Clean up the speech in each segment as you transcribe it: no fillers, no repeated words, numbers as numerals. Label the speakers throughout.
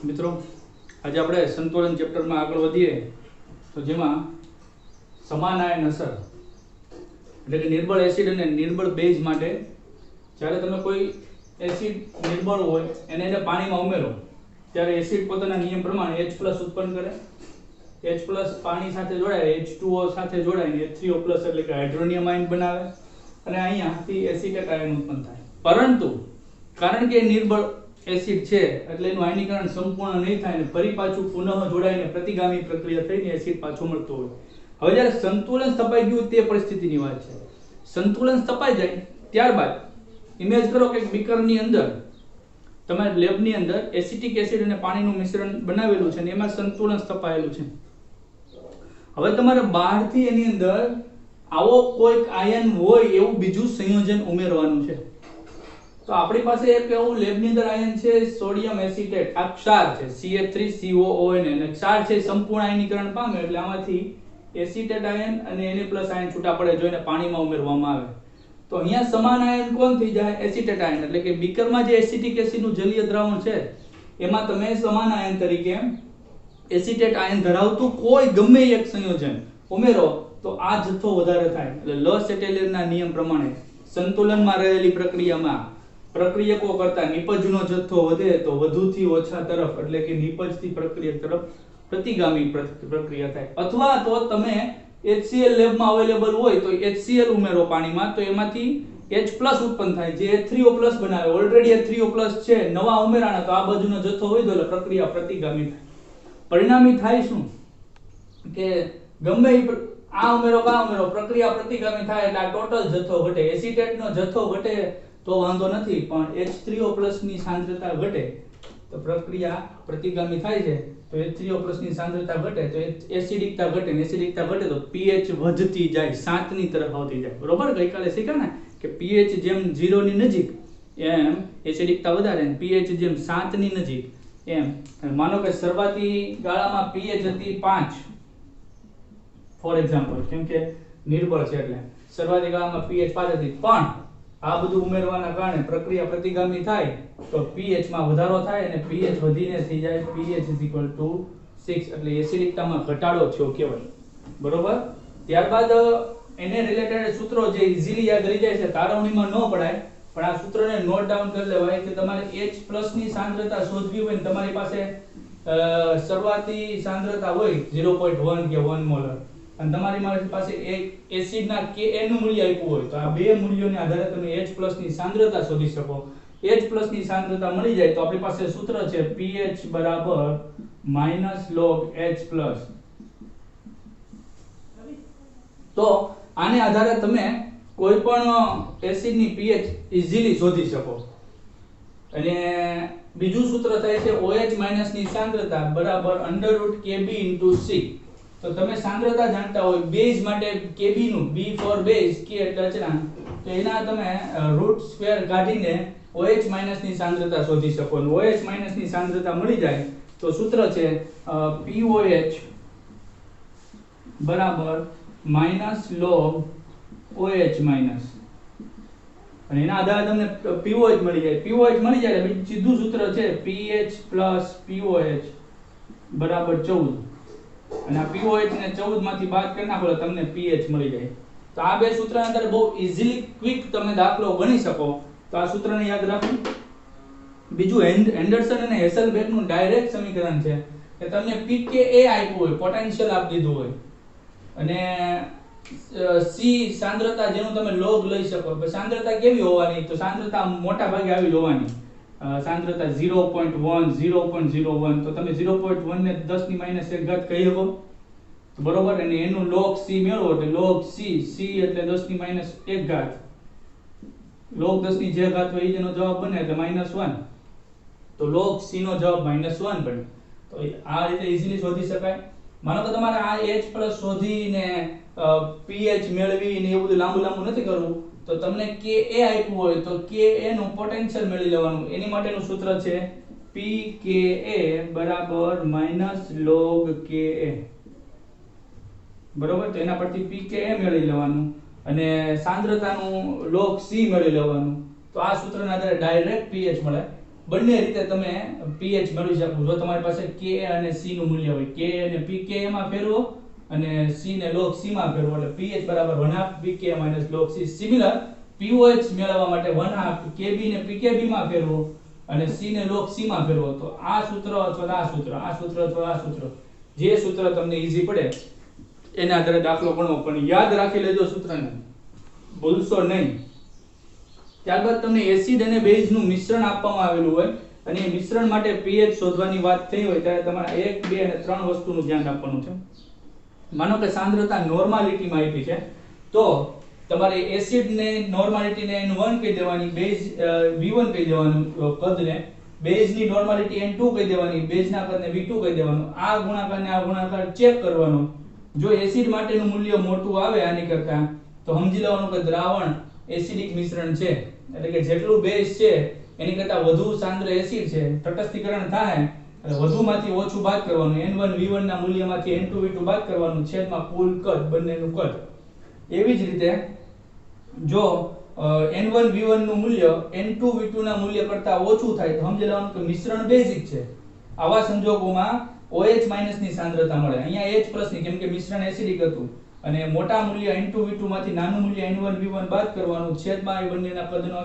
Speaker 1: મિત્રો આજે આપણે સંતુલન ચેપ્ટરમાં આગળ વધીએ તો જેમાં સમાન આયન અસર એટલે કે નિર્બળ એસિડ અને નિર્બળ બેઝ માટે જ્યારે તમે કોઈ એસિડ નિર્બળ હોય એને પાણીમાં ઉમેરો ત્યારે એસિડ પોતાના નિયમ પ્રમાણે H+ ઉત્પન્ન કરે. H+ પાણી સાથે જોડાય H2O સાથે જોડાય H3O+ એટલે કે હાઇડ્રોનિયમ આયન બનાવે અને અહીંયાથી એસિટેટ આયન ઉત્પન્ન થાય. પરંતુ કારણ કે નિર્બળ એસિડ છે એટલે એનું આયનીકરણ સંપૂર્ણ નહીં થાય અને ફરી પાછું પુનઃ જોડાઈને પ્રતિગામી પ્રક્રિયા થઈને એસિડ પાછો મળતો હોય. હવે જ્યારે સંતુલન સ્થપાઈ ગયું તે પરિસ્થિતિની વાત છે. સંતુલન સ્થપાઈ જાય ત્યારબાદ ઇમેજ કરો કે બીકરની અંદર તમારા લેબની અંદર એસિટિક એસિડ અને પાણીનું મિશ્રણ બનાવેલું છે અને એમાં સંતુલન સ્થપાયેલું છે. હવે તમારે બહારથી એની અંદર આવો કોઈક આયન હોય એવું બીજું સંયોજન ઉમેરવાનું છે. તો આપણી પાસે એક એવું લેબની અંદર આયન છે સોડિયમ એસિટેટ, આ ક્ષાર છે CH3COON અને ક્ષાર છે સંપૂર્ણ આયનીકરણ પામે એટલે આમાંથી એસિટેટ આયન અને Na+ આયન છૂટા પડે જોઈને પાણીમાં ઉમેરવામાં આવે. તો અહીંયા સમાન આયન કોણ થઈ જાય? Acetate ion. એટલે કે બીકરમાં જે એસિટિક એસિડનું જલીય દ્રાવણ છે એમાં તમે સમાન આયન તરીકે એસિટેટ આયન ધરાવતું કોઈ ગમે એક સંયોજન ઉમેરો તો આ જથ્થો વધારે થાય. એટલે લ-સેટેલિયરના નિયમ પ્રમાણે સંતુલનમાં રહેલી પ્રક્રિયામાં પ્રક્રિયકો કરતા નિપજનો જથ્થો વધે તો વધુથી ઓછા તરફ એટલે કે નિપજથી પ્રક્રિયક તરફ પ્રતિગામી પ્રક્રિયા થાય. અથવા તો તમે HCl લેબમાં અવેલેબલ હોય તો HCl ઉમેરો પાણીમાં તો એમાંથી H+ ઉત્પન્ન થાય જે H3O+ બનાવે. ઓલરેડી H3O+ છે, નવા ઉમેરાના તો આ બાજુનો જથ્થો હોય તો પ્રક્રિયા પ્રતિગામી થાય. પરિણામી થાય શું કે ગમે આ ઉમેરો પ્રક્રિયા પ્રતિગામી થાય એટલે આ ટોટલ જથ્થો ઘટે. એસિટેટનો જથ્થો ઘટે તો વાંધો નથી પણ H3O+ ની સાંદ્રતા ઘટે તો પ્રક્રિયા પ્રતિગામી થાય છે તો H3O+ ની સાંદ્રતા ઘટે તો એસિડિકતા ઘટે ને એસિડિકતા ઘટે તો pH વધતી જાય, 7 ની તરફ આવતી જાય. બરોબર? ગઈકાલે શીખ્યા ને કે pH જેમ 0 ની નજીક એમ એસિડિકતા વધારે ને pH જેમ 7 ની નજીક એમ. માનો કે શરૂઆતી ગાળામાં pH હતી 5 ફોર એક્ઝામ્પલ, કેમ કે નિર્બળ છે એટલે શરૂઆતી ગાળામાં pH 5 હતી પણ આ બધું ઉમેરવાના કારણે પ્રક્રિયા પ્રતિગામી થાય તો pH માં વધારો થાય અને pH વધીને થઈ જાય pH 6 એટલે એસિડિકતામાં ઘટાડો થયો કહેવાય. બરોબર? ત્યારબાદ એને રિલેટેડ સૂત્રો જે ઈઝીલી યાદ રહી જાય છે, તારવણીમાં ન પડાય પણ આ સૂત્રને નોટ ડાઉન કરી લેવાય કે તમારે H+ ની સાંદ્રતા શોધવી હોય ને તમારી પાસે શરૂઆતી સાંદ્રતા હોય 0.1 કે 1 મોલર અને તમારી પાસે એક એસિડના Ka નું મૂલ્ય આપ્યું હોય તો આ બે મૂલ્યોને આધારે તમે H+ ની સાંદ્રતા શોધી શકો. H+ ની સાંદ્રતા મળી જાય તો આપણી પાસે સૂત્ર છે pH log H+. તો આને આધારે તમે કોઈ પણ એસિડની pH ઈઝીલી શોધી શકો. અને બીજું સૂત્ર થાય છે OH- ની સાંદ્રતા બરાબર √Kb/c. તો તમે સાંદ્રતા જાણતા હોય બેઝ માટે Kb નું B for base K એટલે અચળાંક તો એના તમે √² કાઢીને OH- ની સાંદ્રતા શોધી શકો. અને OH- ની સાંદ્રતા મળી જાય તો સૂત્ર છે POH બરાબર log OH-. અને એના આધારે તમને POH મળી જાય. POH મળી જાય એટલે સીધું સૂત્ર છે pH + POH બરાબર 14. અને આ POH ને 14 માંથી બાદ કરી નાખો એટલે તમને pH મળી જાય. તો આ બે સૂત્રના આધારે બહુ ઈઝીલી ક્વિક તમે દાખલો ગણી શકો. તો આ સૂત્રને યાદ રાખો. બીજું એન્ડરસન અને હેસલબેક નું ડાયરેક્ટ સમીકરણ છે કે તમને pKa આપ્યું હોય, પોટેન્શિયલ આપી દીધું હોય અને C સાંદ્રતા જેનું તમે લોગ લઈ શકો. સાંદ્રતા કેવી હોવાની? તો સાંદ્રતા મોટા ભાગે આવી હોવાની. સાંદ્રતા 0.1 0.01 તો તમે 0.1 ને 10⁻1 કહી શકો. બરોબર? અને એનું log C મેળવો એટલે log C એટલે 10⁻1 log 10 ની જે ઘાત હોય એનો જવાબ બને એટલે -1 તો log C નો જવાબ -1 બને. તો આ રીતે ઈઝીલી શોધી શકાય. માનો કે તમારે આ H+ શોધીને pH મેળવીને એવું બધું લાંબુ નથી કરવું તો તમને Ka આપ્યું હોય તો Ka નું પોટેન્શિયલ મેળવી લેવાનું. એની માટેનું સૂત્ર છે pKa log Ka. બરોબર? તો એના પરથી pKa મેળવી લેવાનું અને સાંદ્રતાનું log C મેળવી લેવાનું. તો આ સૂત્રના આધારે ડાયરેક્ટ pH મળે. બંને રીતે તમે pH મેળવી શકો. જો તમારી પાસે Ka અને C નું મૂલ્ય હોય, Ka અને pKa માં ફેરવો અને C ને log C માં ફેરવો એટલે pH બરાબર 1/2 pKa log C. Similar pOH મેળવવા માટે 1/2 Kb ને pKb માં ફેરવો અને C ને log C માં ફેરવો. તો આ સૂત્ર અથવા આ સૂત્ર, આ સૂત્ર અથવા આ સૂત્ર, જે સૂત્ર તમને ઈઝી પડે એના આધારે દાખલો ગણવો, પણ યાદ રાખી લેજો સૂત્રને, ભૂલશો નહીં. ત્યારબાદ તમને એસિડ અને બેઝ નું મિશ્રણ આપવામાં આવેલું હોય અને એ મિશ્રણ માટે pH શોધવાની વાત થઈ હોય ત્યારે તમારે 1, 2 અને 3 વસ્તુનું ધ્યાન રાખવાનું છે. માનો કે સાંદ્રતા નોર્માલિટી માં આપી છે તો તમારે એસિડ ને નોર્માલિટી ને N1 કહી દેવાની, બેઝ V1 કહી દેવાનું કદને, બેઝ ની નોર્માલિટી N2 કહી દેવાની, બેઝ ના કદને V2 કહી દેવાનું. આ ગુણાકાર ને આ ગુણાકાર ચેક કરવાનો. જો એસિડ માટેનું મૂલ્ય મોટું આવે આની કરતા તો સમજી લેવાનું કે દ્રાવણ એસિડિક મિશ્રણ છે, એટલે કે જેટલું બેઝ છે એની કરતા વધુ સાંદ્ર એસિડ છે, તટસ્થીકરણ થાય એટલે વધુમાંથી ઓછું બાદ કરવાનું, N1 V1 ના મૂલ્યમાંથી N2 V2 બાદ કરવાનું, છેદમાં કુલ કદ બંનેનું કદ. એવી જ રીતે જો N1 V1 નું મૂલ્ય N2 V2 ના મૂલ્ય કરતા ઓછું થાય તો સમજી લેવાનું કે મિશ્રણ બેઝિક છે. આવા સંજોગોમાં OH ની સાંદ્રતા મળે. અહીંયા H ની, કેમ કે મિશ્રણ એસિડિક હતું અને મોટા મૂલ્ય N2 V2 માંથી નાનું મૂલ્ય N1 V1 બાદ કરવાનું, છેદમાં એ બંનેના કદનો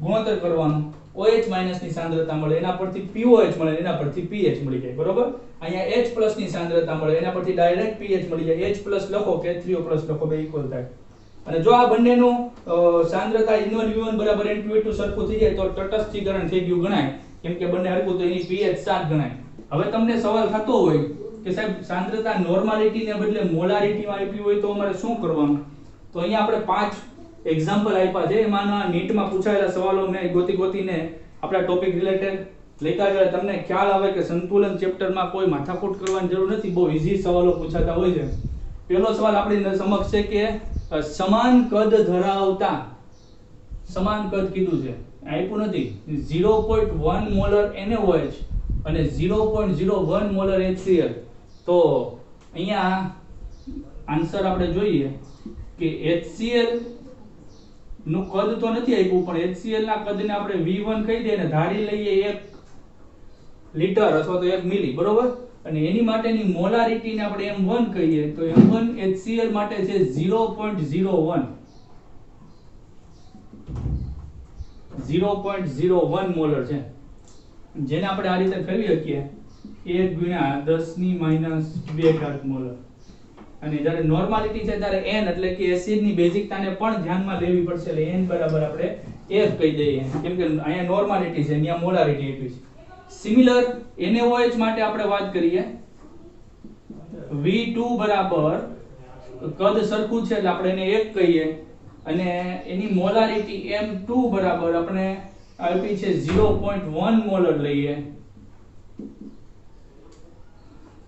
Speaker 1: ગુણોત્તર કરવાનું, OH ની સાંદ્રતા મળે, એના પરથી POH મળે, એના પરથી pH મળી જાય. બરોબર, અહીંયા H ની સાંદ્રતા મળે, એના પરથી ડાયરેક્ટ pH મળી જાય. H લખો કે H3O લખો, બે ઇક્વલ થાય. અને જો આ બંનેનું સાંદ્રતા N1 V1 બરાબર N2 V2 સરખું થઈ જાય તો તટસ્થીકરણ થઈ ગયું ગણાય, કેમ કે બંને હરખું તો એની pH 7 ગણાય. હવે તમને સવાલ થતો હોય કે સાહેબ સાંદ્રતા નોર્માલિટી ને બદલે મોલારિટી માં આપી હોય તો અમારે શું કરવાનું? તો અહીંયા આપણે 5 એક્ઝામ્પલ આપ્યા છે. એમાંના નીટમાં પૂછાયેલા સવાલો મેં ગોતીને આપણા ટોપિક રિલેટેડ લખ્યા છે. તમને ખ્યાલ આવે કે સંતુલન ચેપ્ટરમાં કોઈ માથાકૂટ કરવાની જરૂર નથી, બહુ ઈઝી સવાલો પૂછાતા હોય છે. પહેલો સવાલ આપણી સમક્ષ છે કે સમાન કદ ધરાવતા, સમાન કદ કીધું છે, આપ્યું નથી, 0.1 મોલર NaOH અને 0.01 મોલર HCl. તો અહીંયા આન્સર આપણે જોઈએ કે HCl નું કદ તો નથી આપ્યું, પણ HCl ના કદને આપણે V1 કહી દઈએ ને ધારી લઈએ 1 લિટર અથવા તો 1 મિલી, બરોબર, અને એની માટેની મોલારિટી ને આપણે M1 કહીએ તો M1 HCl માટે છે 0.01 મોલર છે, જેને આપણે આ રીતે ફેરવી શકીએ 1 ગુણ્યા 10⁻² મોલર. અને જ્યારે નોર્માલિટી છે ત્યારે n એટલે કે એસિડ ની બેઝિકતાને પણ ધ્યાનમાં લેવી પડશે, એટલે n બરાબર આપણે f કહી દઈએ, કેમ કે અહીંયા નોર્માલિટી છે, અહીંયા મોલારિટી આપી છે. સિમિલર NaOH માટે આપણે વાત કરીએ, V2 બરાબર કદ સરખું છે એટલે આપણે એને 1 કહીએ અને એની મોલારિટી M2 બરાબર આપણે આપી છે 0.1 મોલર લઈએ.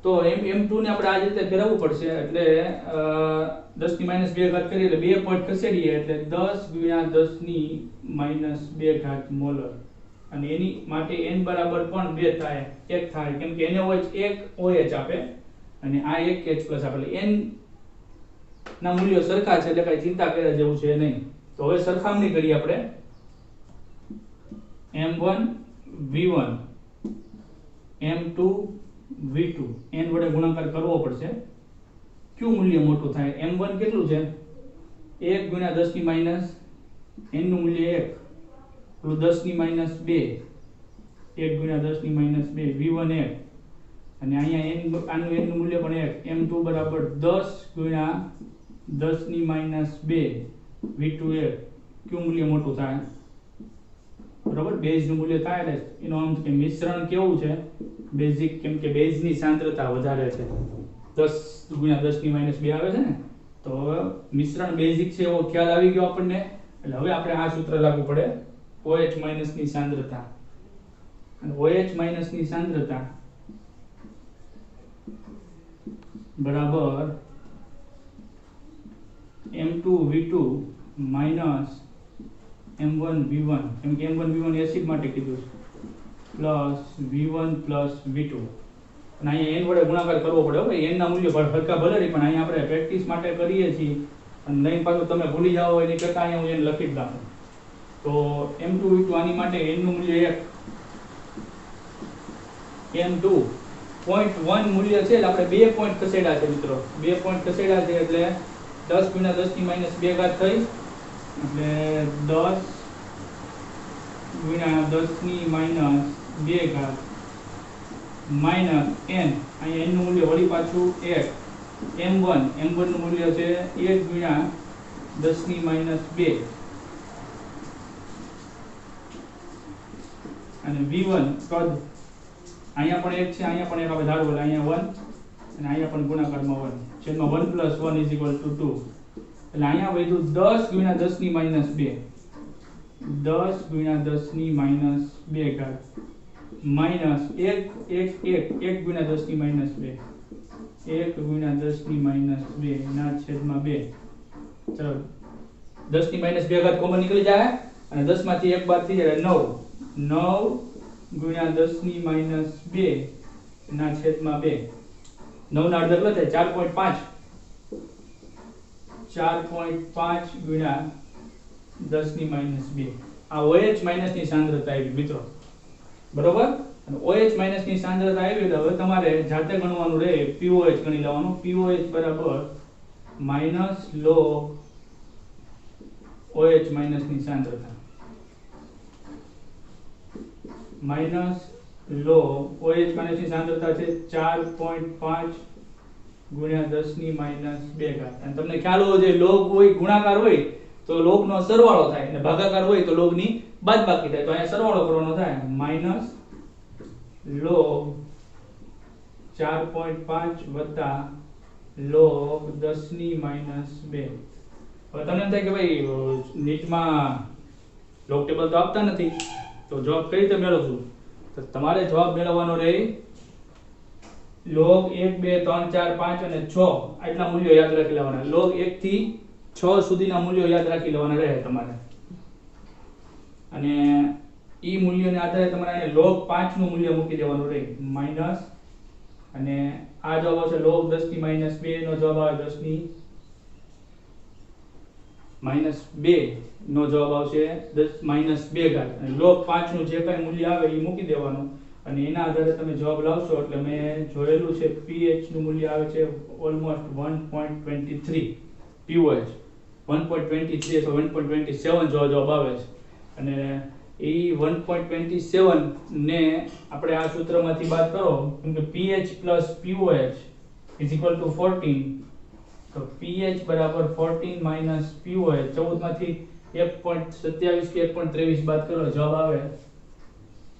Speaker 1: તો M2 ને આપણે આ રીતે ફેરવવું પડશે, એટલે 10⁻² કરીએ એટલે 2 પોઈન્ટ ખસેડીએ એટલે 10⁻10⁻² મોલર. અને એની માટે n બરાબર પણ 2 થાય, 1 થાય, કેમ કે NaOH 1 OH આપે અને આ 1 H પ્લસ આપે, એટલે n ના મૂલ્યો સરખા છે એટલે કઈ ચિંતા કર્યા જેવું છે નહીં. તો હવે સરખામણી કરીએ આપણે, M1 V1 M2 V2 n વડે ગુણાકાર કરવો પડશે. કયું મૂલ્ય મોટું થાય? M1 કેટલું છે? 1 ગુણ્યા 10 ની માઈનસ n નું મૂલ્ય 1 10 ની માઈનસ 2 1 ગુણ્યા 10 ની માઈનસ 2 V1 1 અને અહીંયા n આનું n નું મૂલ્ય પણ 1 M2 બરાબર 10 ગુણ્યા 10 ની માઈનસ 2 V2 1. કયું મૂલ્ય મોટું થાય? બરાબર, બેઝ નું મૂલ્ય થાય એટલે એનો અર્થ કે મિશ્રણ કેવું છે? બેઝિક, કેમ કે બેઝ ની સાંદ્રતા વધારે છે, 10 ગુણ્યા 10 ની માઈનસ 2 આવે છે ને, તો મિશ્રણ બેઝિક છે એવો ખ્યાલ આવી ગયો આપણને. એટલે હવે આપણે આ સૂત્ર લાગુ પડે, OH ની સાંદ્રતા, અને OH ની સાંદ્રતા બરાબર M2 V2 minus M1 V1, કેમ કે M1 V1 એસિડ માટે કીધું છે, પ્લસ V1 પ્લસ V2. અને અહીંયા n વડે ગુણાકાર કરવો પડે. હવે n ના મૂલ્યો હરખા ભલે નહીં, પણ અહીંયા આપણે પ્રેક્ટિસ માટે કરીએ છીએ અને નહીં પાછું તમે ભૂલી જાઓ એની કરતાં અહીંયા હું n લખી જ નાખું. તો m2 આની માટે n નું મૂલ્ય 1, m2 0.1 મૂલ્ય છે એટલે આપણે 2 પોઈન્ટ ખસેડ્યા છે મિત્રો, 2 પોઈન્ટ ખસેડ્યા છે એટલે 10 ગુણ્યા 10 ની માઈનસ 2 ઘાત થઈ, એટલે 10 ગુણ્યા 10 ની માઈનસ 2 ઘાત માઈનસ n, અહીંયા n નું મૂલ્ય વળી પાછું 1, m1 નું મૂલ્ય છે 1 ગુણ્યા 10 ની માઈનસ 2 અને v1 કદ અહીંયા પણ 1 છે, અહીંયા પણ 1 આપણે ધારો એટલે અહીંયા 1 અને અહીંયા પણ ગુણાકારમાં 1 છેદમાં 1 + 1 = 2, એટલે અહીંયા વધ્યું 10 ગુણ્યા 10 ની માઈનસ 2, 10 ગુણ્યા 10 ની માઈનસ 2 ઘાત માઈનસ 1 ગુણ્યા 10 ની માઈનસ 2, 1 ગુણ્યા 10 ની માઈનસ 2 ના છેદમાં 2. ચલો 10 ની માઈનસ 2 ઘાત કોમન નીકળી જાય અને 10 માંથી 1 બાદ થઈ જાય 9, 9 ગુણ્યા 10 ની માઈનસ 2 ના છેદમાં 2. 9 ના અડધા કેટલા થાય? 4.5 ગુણ્યા 10 ની માઈનસ 2. આ OH માઈનસ ની સાંદ્રતા આવી મિત્રો, બરોબર? અને OH માઈનસ ની સાંદ્રતા આવી તો હવે તમારે જાતે ગણવાનું રહે, POH ગણી લેવાનું. POH બરાબર માઈનસ log OH માઈનસ ની સાંદ્રતા, માઈનસ log OH માઈનસ ની સાંદ્રતા છે 4.5 ગુણ્યા 10 ની માઈનસ 2 ઘાત. અને તમને ખ્યાલ હોવો જોઈએ log હોય ગુણાકાર હોય તો log નો સરવાળો થાય અને ભાગાકાર હોય તો log ની બાદબાકી થાય. તો અહીંયા સરવાળો કરવાનો થાય માઈનસ log 4.5 વત્તા log 10 ની માઈનસ 2. હવે તમને એમ થાય કે ભાઈ નીટમાં log ટેબલ તો આપતા નથી તો જવાબ કઈ રીતે મેળવશું? તો તમારે જવાબ મેળવવાનો રહે log 1 2 3 4 5 અને 6 આટલા મૂલ્યો યાદ રાખી લેવાના. log 1 થી 6 સુધીના મૂલ્યો યાદ રાખી લેવાના રહે તમારે, અને ઈ મૂલ્યોને આધારે તમારે અહીંયા log 5 નું મૂલ્ય મૂકી દેવાનું રહે માઈનસ, અને આ જવાબ આવશે log 10 ની માઈનસ 2 નો જવાબ આવે 10 ની માઈનસ 2 નો જવાબ આવશે 10 માઈનસ 2 ઘાત, અને log 5 નું જે કાંઈ મૂલ્ય આવે એ મૂકી દેવાનું અને એના આધારે તમે જવાબ લાવશો એટલે મેં જોયેલું છે pH નું મૂલ્ય આવે છે ઓલમોસ્ટ 1.23, pOH 1.23 અથવા 1.27 જવાબ આવે છે. અને એ 1.27 ને આપણે આ સૂત્રમાંથી બાદ કરો કેમ કે pH plus pOH is equal to 14, તો pH બરાબર 14 minus pOH 14 માંથી 1.27 કે 1.23 બાદ કરો જવાબ આવે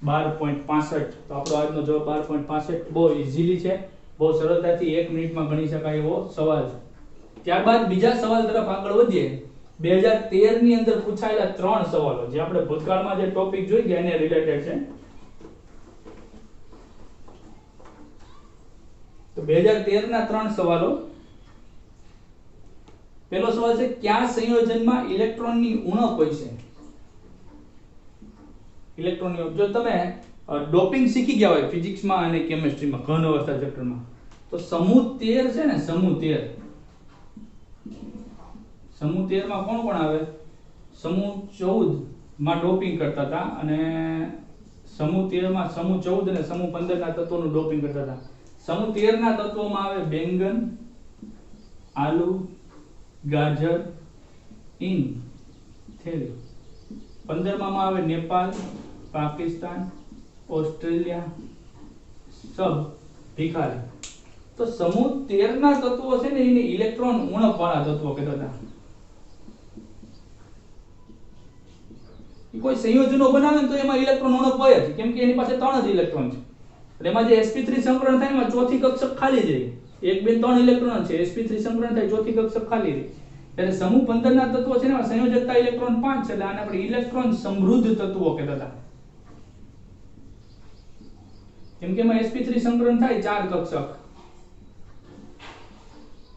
Speaker 1: 12.65. તો આપણો આજનો જવાબ 12.65 બહુ ઈઝીલી છે, બહુ સરળતાથી 1 મિનિટમાં ગણી શકાય એવો સવાલ છે. ત્યારબાદ બીજા સવાલ તરફ આગળ વધીએ. 2013 ની અંદર પૂછાયેલા 3 સવાલો જે આપણે ભૂતકાળમાં જે ટોપિક જોઈ ગયા એને રિલેટેડ છે. તો 2013 ના 3 સવાલો. પહેલો સવાલ છે કયા સંયોજનમાં ઇલેક્ટ્રોનની ઉણપ હોય છે? ઇલેક્ટ્રોનની જો તમે ડોપિંગ શીખી ગયા હોય ફિઝિક્સમાં અને કેમિસ્ટ્રીમાં ઘન અવસ્થા ચેપ્ટરમાં, તો સમૂહ 13 છે ને, સમૂહ 13 માં કોણ કોણ આવે? સમૂહ 14 માં ડોપિંગ કરતા હતા, અને સમૂહ 13 માં સમૂહ 14 અને સમૂહ 15 ના તત્વોનું ડોપિંગ કરતા હતા. સમૂહ 13 ના તત્વોમાં આવે બેંગન, આલુ, ગાજર, ઈન, થેલી. 15 માં આવે નેપાળ, પાકિસ્તાન, ઓસ્ટ્રેલિયા, સબ ભિખારી. તો સમૂહ 13 ના તત્વો છે ને એને ઇલેક્ટ્રોન ઉણપ વાળા તત્વો કહેતા હતા. કોઈ સંયોજનો બનાવે ને તો એમાં ઇલેક્ટ્રોન ઉણપ હોય જ, કેમ કે એની પાસે 3 જ ઇલેક્ટ્રોન છે. એટલે એમાં જે sp3 સંકરણ થાય એમાં ચોથી કક્ષક ખાલી જાય. 1 2 3 ઇલેક્ટ્રોન છે, sp3 સંકરણ થાય ચોથી કક્ષક ખાલી રહે. એટલે સમૂહ 15 ના તત્વો છે ને એમાં સંયોજકતા ઇલેક્ટ્રોન 5 છે, એટલે આને આપણે ઇલેક્ટ્રોન સમૃદ્ધ તત્વો કહેતા હતા. કેમ કે એમાં sp3 સંકરણ થાય 4 કક્ષક,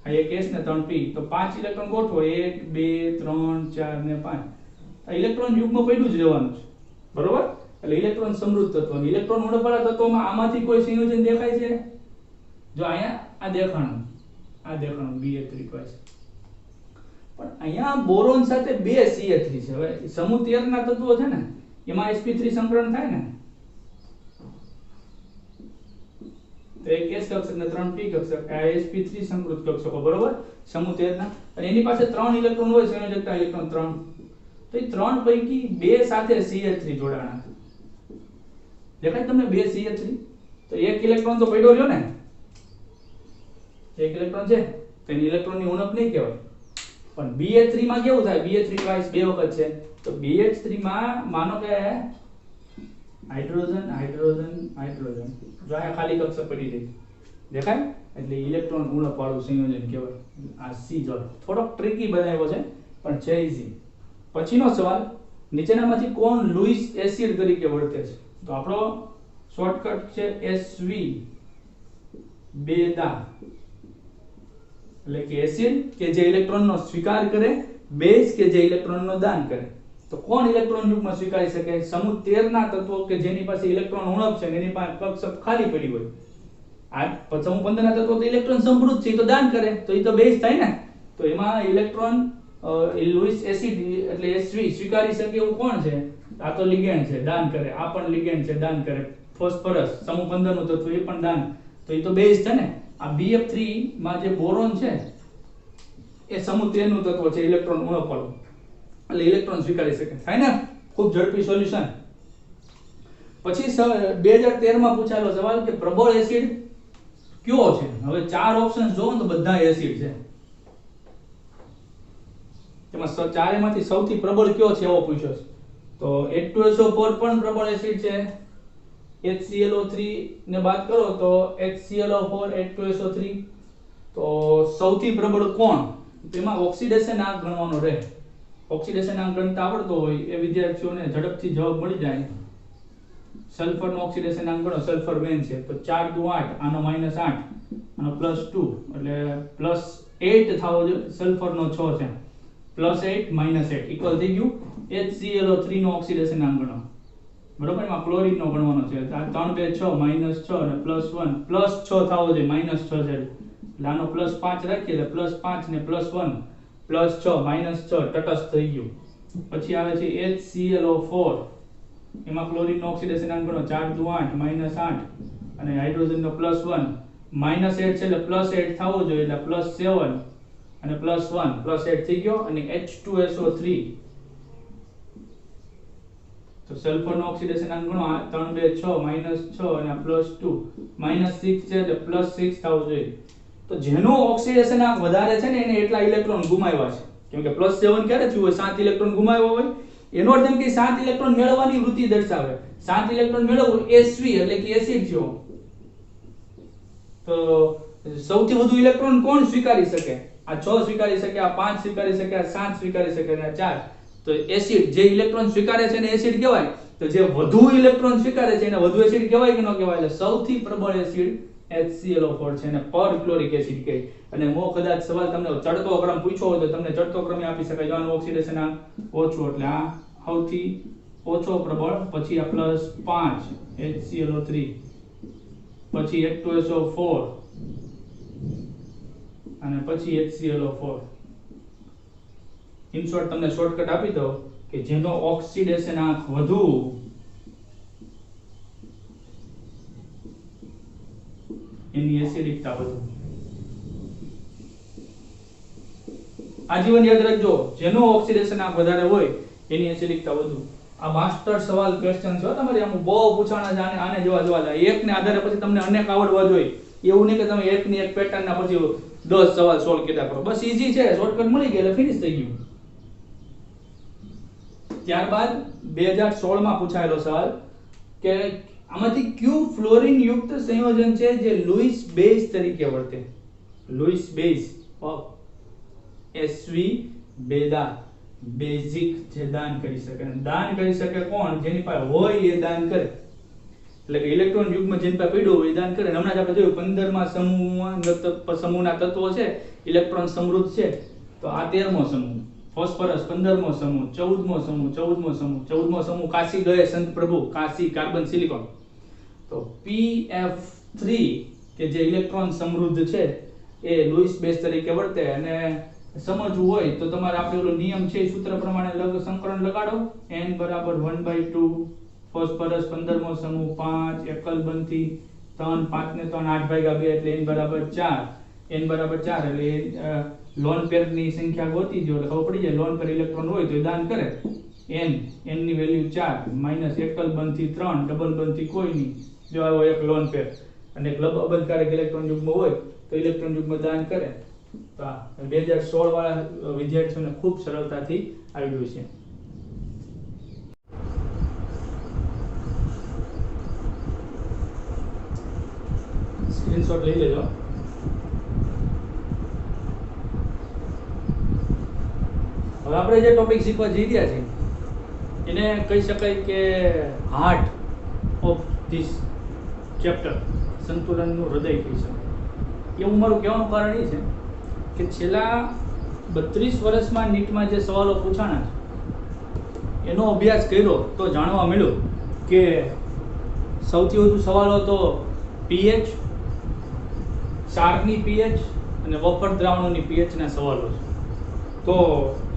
Speaker 1: આ એક s ને 3 p, તો 5 ઇલેક્ટ્રોન ગોઠવો 1 2 3 4 ને 5. આ ઇલેક્ટ્રોન યુગ્મ પડ્યું જ રહેવાનું છે, બરોબર? એટલે ઇલેક્ટ્રોન સમૃદ્ધ તત્વો. ઇલેક્ટ્રોન ઉણપવાળા તત્વોમાં આમાંથી કોઈ સંયોજન દેખાય છે? જો અહીંયા આ દેખાણું B3 છે. પણ અહીંયા બોરોન સાથે બે CH3 છે. હવે સમૂહ 13 ના તત્વો છે ને એમાં sp3 સંકરણ થાય ને તો એક s કક્ષક ને 3 p કક્ષક આ sp3 સંકૃત કક્ષકો બરોબર સમૂહ 13 ના. અને એની પાસે 3 ઇલેક્ટ્રોન હોય સંયોજકતા ઇલેક્ટ્રોન 3. તો એ 3 પૈકી બે સાથે CH3 જોડાણા દેખાય તમને બે CH3 તો એક ઇલેક્ટ્રોન તો પડ્યો રહ્યો ને એક ઇલેક્ટ્રોન છે તો એની ઇલેક્ટ્રોનની ઉણપ નહીં કહેવાય. પણ BH3 માં કેવું થાય BH3 ટ્વાઇસ બે વખત છે તો BH3 માં માનો કે હાઇડ્રોજન હાઇડ્રોજન હાઇડ્રોજન જો આ ખાલી કક્ષક પડી રહી દેખાય એટલે ઇલેક્ટ્રોન ઉણપ વાળું સંયોજન કહેવાય. આ C જો થોડોક ટ્રિકી બનાવ્યો છે પણ છે ઈઝી. પછીનો સવાલ નીચેનામાંથી કોણ લુઈસ એસિડ તરીકે વર્તે છે તો આપણો શોર્ટકટ છે SV બેદા એટલે કે એસિડ કે જે ઇલેક્ટ્રોનનો સ્વીકાર કરે બેઝ કે જે ઇલેક્ટ્રોનનો દાન કરે. તો કોણ ઇલેક્ટ્રોન યુગ્મ સ્વીકારી શકે સમૂહ 13 ના તત્વો કે જેની પાસે ઇલેક્ટ્રોન ઉણપ છે ને એની પાસે કક્ષક ખાલી પડી હોય. આ સમૂહ 15 ના તત્વો તો ઇલેક્ટ્રોન સમૃદ્ધ છે તો દાન કરે તો એ તો બેઝ થાય ને. તો એમાં ઇલેક્ટ્રોન લુઈસ એસિડ એટલે SV સ્વીકારી શકે એવું કોણ છે આ તો લિગેન્ડ છે દાન કરે. આ પણ લિગેન્ડ છે દાન કરે. ફોસ્ફરસ સમૂહ 15 નું તત્વ એ પણ દાન તો એ તો બેઝ છે ને. આ BF3 માં જે બોરોન છે એ સમૂહ 13 નું તત્વ છે ઇલેક્ટ્રોન ઉણપ વાળું એટલે ઇલેક્ટ્રોન સ્વીકારી શકે થાય ને. ખૂબ ઝડપી સોલ્યુશન. પછી 2013 માં પૂછાયેલો સવાલ કે પ્રબળ એસિડ કયો છે. હવે ચાર ઓપ્શન્સ જોવો તો બધા એસિડ છે તેમાં ચારેમાંથી સૌથી પ્રબળ કયો છે એવો પૂછ્યો છે. તો H2SO4 પણ પ્રબળ એસિડ છે. HClO3 ને બાદ કરો તો HClO4 H2SO3 તો સૌથી પ્રબળ કોણ તેમાં ઓક્સિડેશન આંક ગણવાનો રહે. ઓક્સિડેશન આંક ગણતા આવડતો હોય એ વિદ્યાર્થીઓને ઝડપથી જવાબ મળી જાય. સલ્ફર નો ઓક્સિડેશન આંક ગણો સલ્ફર બેન છે તો 4 દુ 8 આનો -8 આનો +2 એટલે +8 થાવો જોઈએ. સલ્ફર નો 6 છે +8 -8 ઇક્વલ થઈ ગયું HClO3 નો ઓક્સિડેશન આંક ગણો બરોબર. એમાં ક્લોરીન નો ગણવાનો છે 3 2 6 -6 અને +1 +6 થાવો જોઈએ -6 છે એટલે આનો +5 રાખીએ એટલે +5 ને +1 +6 -6 તટસ્થ થઈ ગયું. પછી આવે છે HClO4 એમાં ક્લોરીન નો ઓક્સિડેશન આંક ગણો 4 દુ 8 -8 અને હાઇડ્રોજન નો +1 -8 છે એટલે +8 થાવો જોઈએ એટલે +7 અને +1 +8 થઈ ગયો. અને H2SO3 તો સલ્ફર નો ઓક્સિડેશન આંક ગણો 3 2 6 -6 અને +2 -6 છે એટલે +6 થાવું જોઈએ. તો જેનો ઓક્સિડેશન આંક વધારે છે ને એને એટલા ઇલેક્ટ્રોન ગુમાવ્યા છે કેમ કે +7 ક્યારે થયું હોય 7 ઇલેક્ટ્રોન ગુમાવ્યા હોય એનો અર્થ એમ કે 7 ઇલેક્ટ્રોન મેળવવાની વૃત્તિ દર્શાવે. 7 ઇલેક્ટ્રોન મેળવવું SV એટલે કે એસિડ થયો. તો સૌથી વધુ ઇલેક્ટ્રોન કોણ સ્વીકારી શકે આ 6 સ્વીકારી શકે આ 5 સ્વીકારી શકે આ 7 સ્વીકારી શકે અને આ 4 તો એસિડ જે ઇલેક્ટ્રોન સ્વીકારે છે એને એસિડ કહેવાય. તો જે વધુ ઇલેક્ટ્રોન સ્વીકારે છે એને વધુ એસિડ કહેવાય કે ન કહેવાય. એટલે સૌથી પ્રબળ એસિડ HClO4 છે અને પરક્લોરિક એસિડ કહે. અને મો કદાચ સવાલ તમને ચડતો ક્રમ પૂછ્યો હોય તો તમને ચડતો ક્રમ આપી શકાય. આનું ઓક્સિડેશન આ ઓછું એટલે આ સૌથી ઓછો પ્રબળ પછી આ +5 HClO3 પછી H2SO4 અને પછી HClO4. ઇન શોર્ટ તમને શોર્ટકટ આપી દો કે જેનો ઓક્સિડેશન આંક વધુ એની એસિડિકતા વધુ. આજીવન યાદ રાખજો જેનો ઓક્સિડેશન આંક વધારે હોય એની એસિડિકતા વધુ. આ માસ્ટર સવાલ ક્વેશ્ચન છે તમારે આમ બહુ પૂછાણા છે આને જોવા એક ને આધારે પછી તમને અનેક આવડવા જોઈએ. એવું નહીં કે તમે એક ની એક પેટર્ન ના પછી 10 સવાલ સોલ્વ કર્યા કરો. બસ ઈઝી છે શોર્ટકટ મળી ગયો એટલે ફિનિશ થઈ ગયું. ત્યારબાદ 2016 માં પૂછાયેલો સવાલ કે આમાંથી કયું ફ્લોરીન યુક્ત સંયોજન છે જે લુઈસ બેઝ તરીકે વર્તે. લુઈસ બેઝ ઓફ SV બેદા બેઝિક જે દાન કરી શકે. દાન કરી શકે કોણ જેની પાસે હોય એ દાન કરે. એટલે કે ઇલેક્ટ્રોન યુગ્મ જેની પાસે પડ્યો હોય એ દાન કરે. હમણાં જ આપણે જોયું 15 માં સમૂહના તત્વો છે ઇલેક્ટ્રોન સમૃદ્ધ છે તો આ 13મો સમૂહ ફોસ્ફરસ 15મો સમૂહ 14મો સમૂહ 14મો સમૂહ કાસી ગયે સંત પ્રભુ કાસી કાર્બન સિલિકોન. તો PF3 કે જે ઇલેક્ટ્રોન સમૃદ્ધ છે એ લુઈસ બેઝ તરીકે વર્તે અને સમજવું હોય તો તમારે આપણે ઓલો નિયમ છે એ સૂત્ર પ્રમાણે સંકલન લગાડો. n બરાબર 1/2 ફોસ્ફરસ 15મો સમૂહ 5 એકલ બંધી 3 5 ને 3 8/2 એટલે n બરાબર 4. n બરાબર 4 એટલે લોન પેર ની સંખ્યા ગોતી દો એટલે ખબર પડી જાય લોન પેર ઇલેક્ટ્રોન હોય તો એ દાન કરે. n ની વેલ્યુ 4 માઈનસ એકલ બંધી 3 ડબલ બંધી કોઈ નહીં જો આવો એક લોન પેર અને ક્લબ અબંધકારક ઇલેક્ટ્રોન યુગ્મ હોય તો ઇલેક્ટ્રોન યુગ્મ દાન કરે. તો આ 2016 વાળા વિદ્યાર્થીઓને ખૂબ સરળતાથી આવડ્યું છે. સ્ક્રીનશોટ લઈ લેજો. હવે આપણે જે ટોપિક શીખવા જઈ રહ્યા છીએ એને કહી શકાય કે હાર્ટ ઓફ ધીસ ચેપ્ટર, સંતુલનનું હૃદય કહી શકાય. એવું મારું કહેવાનું કારણ એ છે કે છેલ્લા 32 વર્ષમાં નીટમાં જે સવાલો પૂછાણા છે એનો અભ્યાસ કર્યો તો જાણવા મળ્યું કે સૌથી વધુ સવાલો તો પીએચ, ક્ષારની પીએચ અને વફર દ્રાવણોની પીએચના સવાલો છે. તો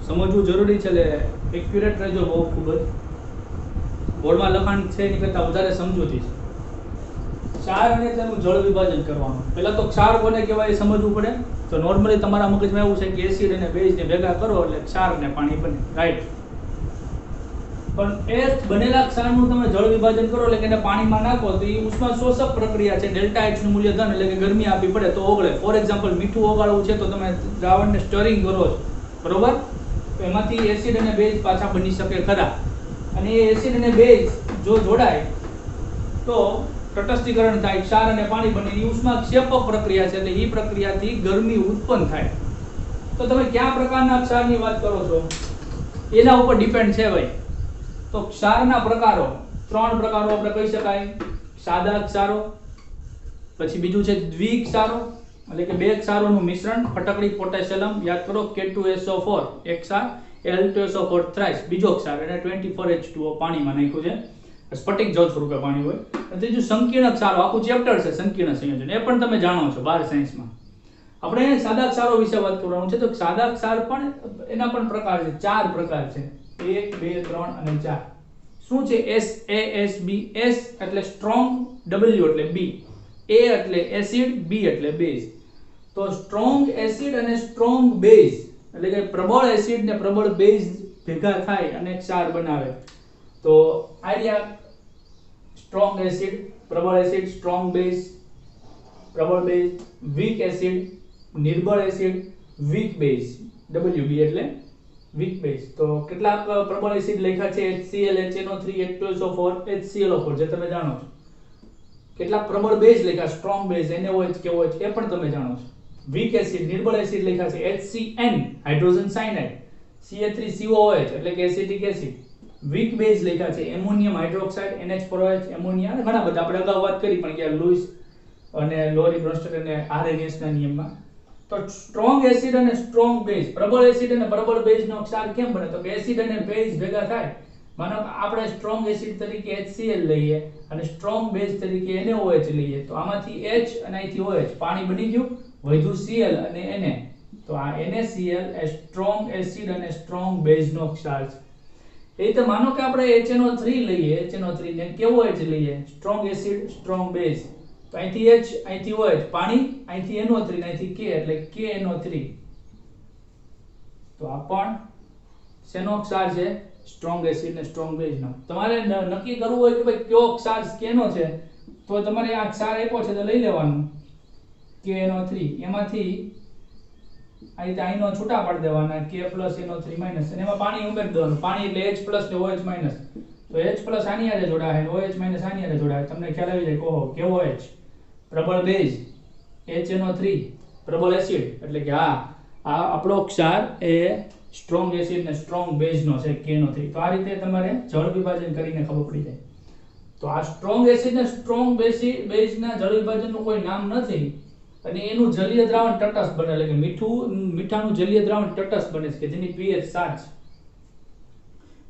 Speaker 1: સમજવું જરૂરી છે એટલે એક્યુરેટ રહેજો બહુ ખૂબ જ. બોર્ડમાં લખાણ છે એની કરતાં વધારે સમજૂતી છે. ક્ષાર અને તેનું જળ વિભાજન કરવાનું. પહેલા તો ક્ષાર કોને કહેવાય એ સમજવું પડે. તો નોર્મલી તમારા મગજમાં એવું છે કે એસિડ અને બેઝને ભેગા કરો એટલે ક્ષાર અને પાણી બને, રાઈટ? પણ એ બનેલા ક્ષારનું તમે જળ વિભાજન કરો એટલે કે એને પાણીમાં નાખો તો એ ઉષ્મા શોષક પ્રક્રિયા છે. ડેલ્ટા એચ નું મૂલ્ય ધન એટલે કે ગરમી આપવી પડે તો ઓગળે. ફોર એક્ઝામ્પલ મીઠું ઓગાળવું છે તો તમે દ્રાવણને સ્ટરિંગ કરો છો, બરોબર? તો એમાંથી એસિડ અને બેઝ પાછા બની શકે ખરા. અને એ એસિડ અને બેઝ જો જોડાય તો તટસ્થીકરણ થાય, ક્ષાર અને પાણી બને. એ ઉષ્માક્ષેપક પ્રક્રિયા છે એટલે એ પ્રક્રિયાથી ગરમી ઉત્પન્ન થાય. તો તમે કયા પ્રકારના ક્ષારની વાત કરો છો એના ઉપર ડિપેન્ડ છે ભાઈ. તો ક્ષારના પ્રકારો 3 પ્રકારો આપણે કહી શકાય. સાદા ક્ષારો, પછી બીજું છે દ્વિક્ષારો એટલે કે બે ક્ષારોનું મિશ્રણ, ફટકડી પોટેશિયમ, યાદ કરો K2SO4 એક ક્ષાર, L2SO4 થ્રાઇસ બીજો ક્ષાર અને 24H2O પાણીમાં નાખ્યું છે. સ્ફટિક જળ સ્વરૂપે પાણી હોય. અને ત્રીજું સંકીર્ણ ક્ષારો, આખું ચેપ્ટર છે સંકીર્ણ સંયોજન, એ પણ તમે જાણો છો 12 સાયન્સમાં. આપણે સાદા ક્ષારો વિશે વાત કરવાનું છે. તો સાદા ક્ષાર પણ એના પણ પ્રકાર છે, 4 પ્રકાર છે, 1 2 3 અને 4. શું છે? SASB. S એટલે સ્ટ્રોંગ, W એટલે B, A એટલે એસિડ, B એટલે બેઝ. તો સ્ટ્રોંગ એસિડ અને સ્ટ્રોંગ બેઝ એટલે કે પ્રબળ એસિડ ને પ્રબળ બેઝ ભેગા થાય અને ક્ષાર બનાવે. તો આર્યા સ્ટ્રોંગ એસિડ, પ્રબળ એસિડ, સ્ટ્રોંગ બેઝ, પ્રબળ બેઝ, વીક એસિડ, નિર્બળ એસિડ, વીક બેઝ, WB એટલે વીક બેઝ. તો કેટલાક પ્રબળ એસિડ લખ્યા છે HCl, HNO3, H2SO4, HClO4 જે તમે જાણો છો. કેટલાક પ્રબળ બેઝ લખ્યા સ્ટ્રોંગ બેઝ NaOH, KOH એ પણ તમે જાણો છો. વીક એસિડ, નિર્બળ એસિડ લખ્યા છે HCN હાઇડ્રોજન સાયનાઇડ, Ca3COOH એટલે કે એસિટિક એસિડ. વીક બેઝ લખ્યા છે એમોનિયમ હાઇડ્રોક્સાઇડ, NH4OH, એમોનિયા અને ઘણા બધા આપણે અગાઉ વાત કરી પણ કે લુઈસ અને લોરી બ્રોન્સ્ટેડ અને આરએનએસ ના નિયમમાં. તો સ્ટ્રોંગ એસિડ અને સ્ટ્રોંગ બેઝ, પ્રબળ એસિડ અને પ્રબળ બેઝનો ક્ષાર કેમ બને? તો કે એસિડ અને બેઝ ભેગા થાય. માનો કે આપણે સ્ટ્રોંગ એસિડ તરીકે HCl લઈએ અને સ્ટ્રોંગ બેઝ તરીકે NaOH લઈએ તો આમાંથી H અને અહીંથી OH પાણી બની ગયું, વધ્યું Cl અને Na. તો આ NaCl એ સ્ટ્રોંગ એસિડ અને સ્ટ્રોંગ બેઝનો ક્ષાર છે. એ રીતે માનો કે આપણે HNO3 લઈએ, HNO3 ને KOH લઈએ, સ્ટ્રોંગ એસિડ સ્ટ્રોંગ બેઝ. તો અહીંથી H અહીંથી OH પાણી, અહીંથી NO3 ને અહીંથી K એટલે KNO3. તો આ પણ શેનો ક્ષાર છે? સ્ટ્રોંગ એસિડ ને સ્ટ્રોંગ બેઝ નો. તમારે નક્કી કરવું હોય કે ભાઈ કયો ક્ષાર કેનો છે તો તમારે આ ક્ષાર આપ્યો છે તો લઈ લેવાનું KNO3. એમાંથી આ રીતે આઈનો છૂટા પાડી દેવાના K + NO3 - અને એમાં પાણી ઉમેરી દેવાનું. પાણી એટલે H+ ને OH-. તો H+ આની હારે જોડાય અને OH- આની હારે જોડાય. તમને ખ્યાલ આવી જાય. ઓહો KOH પ્રબળ બેઝ, HNO3 પ્રબળ એસિડ એટલે કે આ આપણો ક્ષાર એ સ્ટ્રોંગ એસિડ ને સ્ટ્રોંગ બેઝ નો છે KNO3. તો આ રીતે તમારે જળ વિભાજન કરીને ખબર પડી જાય. તો આ સ્ટ્રોંગ એસિડ ને સ્ટ્રોંગ બેઝ ના જળ વિભાજનનું કોઈ નામ નથી અને એનું જલીય દ્રાવણ તટસ્થ બને એટલે કે મીઠાનું જલીય દ્રાવણ તટસ્થ બને છે કે જેની pH 7 છે.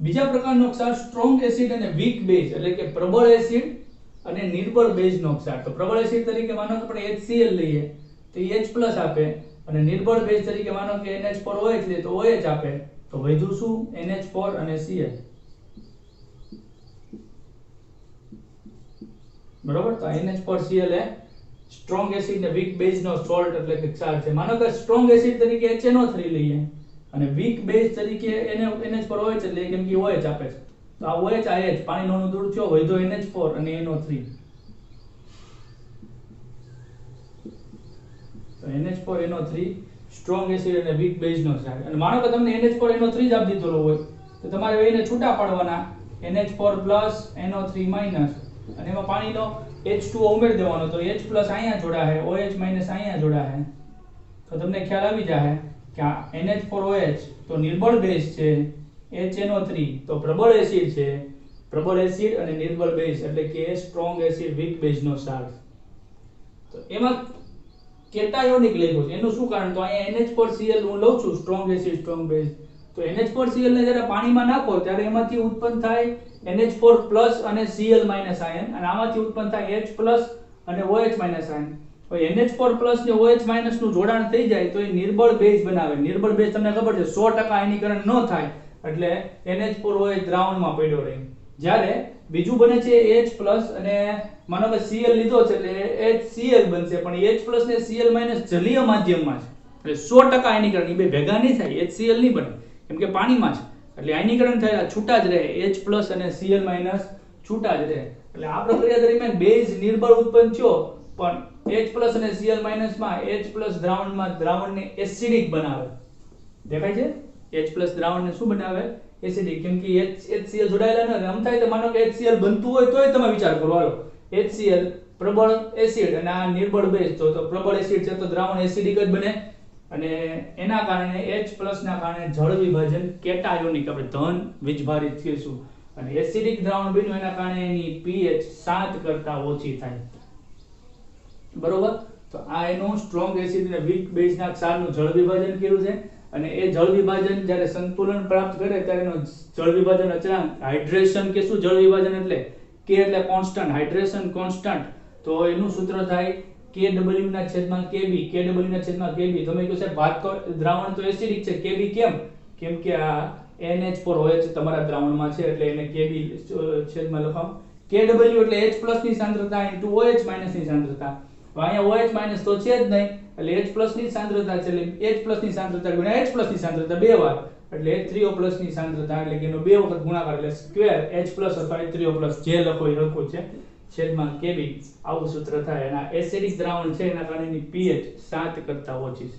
Speaker 1: બીજા પ્રકારનો ક્ષાર સ્ટ્રોંગ એસિડ અને વીક બેઝ એટલે કે પ્રબળ એસિડ અને નિર્બળ બેઝ નો ક્ષાર. તો પ્રબળ એસિડ તરીકે માનો કે આપણે HCl લઈએ તો એ H+ આપે અને નિર્બળ બેઝ તરીકે માનો કે NH4OH લે તો OH આપે, તો વધ્યું શું? NH4 અને Cl. બરોબર, તો NH4Cl એ સ્ટ્રોંગ એસિડ ને વીક બેઝ નો સોલ્ટ એટલે કે ક્ષાર છે. માનો કે સ્ટ્રોંગ એસિડ તરીકે HNO3 લઈએ અને વીક બેઝ તરીકે NH4OH એટલે કેમ કે OH આપે છે, તો આ OH આ H પાણીનો અણુ દૂર થયો, વધ્યો NH4 અને NO3. તો NH4NO3 સ્ટ્રોંગ એસિડ અને વીક બેઝ નો ક્ષાર. અને માનો કે તમને NH4NO3 જ આપી દીધેલો હોય તો તમારે એને છૂટા પાડવાના, NH4 NO3 અને એમાં પાણીનો H2O ઉમેરી દેવાનો, તો H અહીંયા જોડાશે, OH અહીંયા જોડાશે. તો તમને ખ્યાલ આવી જાય કે આ NH4OH તો નિર્બળ બેઝ છે, HNO3 તો પ્રબળ એસિડ છે, પ્રબળ એસિડ અને નિર્બળ બેઝ એટલે કે સ્ટ્રોંગ એસિડ વીક બેઝ નો ક્ષાર. તો એમાં કેટાયોનિક લખ્યું છે, એનું શું કારણ? તો અહીંયા NH4Cl હું લઉં છું, સ્ટ્રોંગ એસિડ સ્ટ્રોંગ બેઝ. તો NH4Cl ને જ્યારે પાણીમાં નાખો ત્યારે એમાંથી ઉત્પન્ન થાય NH4+ અને Cl- આયન, અને આમાંથી ઉત્પન્ન થાય H+ અને OH- આયન. તો NH4+ ને OH- નું જોડાણ થઈ જાય તો એ નિર્બળ બેઝ બનાવે. નિર્બળ બેઝ તમને ખબર છે 100% આયનીકરણ ન થાય એટલે NH4OH દ્રાવણમાં પડ્યો રહે. જ્યારે બીજું બને છે H+ અને માનો કે Cl લીધો છે એટલે HCl બનશે, પણ H+ ને Cl- જલીય માધ્યમમાં છે એટલે 100% આયનીકરણ એ બે ભેગા નહીં થાય, HCl નહીં બને કેમ કે પાણીમાં છે એટલે આયનીકરણ થયેલા છૂટા જ રહે, H+ અને Cl- છૂટા જ રહે. એટલે આ પ્રક્રિયા દરમિયાન બેઝ નિર્બળ ઉત્પન્ન થયો, પણ H+ અને Cl- માં H+ દ્રાવણને એસિડિક બનાવે. દેખાય છે? H+ દ્રાવણને શું બનાવે? એસિડિક. કેમ કે HCl જોડાયેલા ન, આમ થાય તો માનો કે HCl બનતું હોય તોય તમે વિચાર કરો, હાલો HCl પ્રબળ એસિડ અને આ નિર્બળ બેઝ, તો પ્રબળ એસિડ છે તો દ્રાવણ એસિડિક જ બને, અને એના કારણે H+ ના કારણે જળ વિભાજન કેટાયોનિક આપણે ધન વીજભારિત કહીશું, અને એસિડિક દ્રાવણ બન્યું એના કારણે એની pH 7 કરતા ઓછી થાય. બરોબર, તો આ એનું સ્ટ્રોંગ એસિડ અને વીક બેઝ ના ક્ષારનું જળ વિભાજન કર્યું છે. અને એ જળ વિભાજન જ્યારે સંતુલન પ્રાપ્ત કરે ત્યારે એનો જળ વિભાજન અચળાંક હાઇડ્રેશન કે શું જળ વિભાજન એટલે K એટલે કોન્સ્ટન્ટ, હાઇડ્રેશન કોન્સ્ટન્ટ, તો એનું સૂત્ર થાય KW/kB. KW/kB. તમે કહો સાહેબ વાત તો દ્રાવણ તો એસિડિક છે, KB કેમ? કેમ કે આ NH4OH તમારા દ્રાવણમાં છે એટલે એને KB છેદમાં લખાવ. KW એટલે H+ ની સાંદ્રતા * OH- ની સાંદ્રતા. તો અહીંયા OH- તો છે જ નહીં એટલે H+ ની સાંદ્રતા છે એટલે H+ ની સાંદ્રતા ગુણ્યા H+ ની સાંદ્રતા બે વાર એટલે H3O+ ની સાંદ્રતા એટલે કે એનો બે વખત ગુણાકાર એટલે સ્ક્વેર H+ અથવા H3O+ જે લખો એ લખો છે છેદમાં KB. આવું સૂત્ર થાય. અને આ એસિડિક દ્રાવણ છે એના કારણે એની pH 7 કરતા ઓછી છે.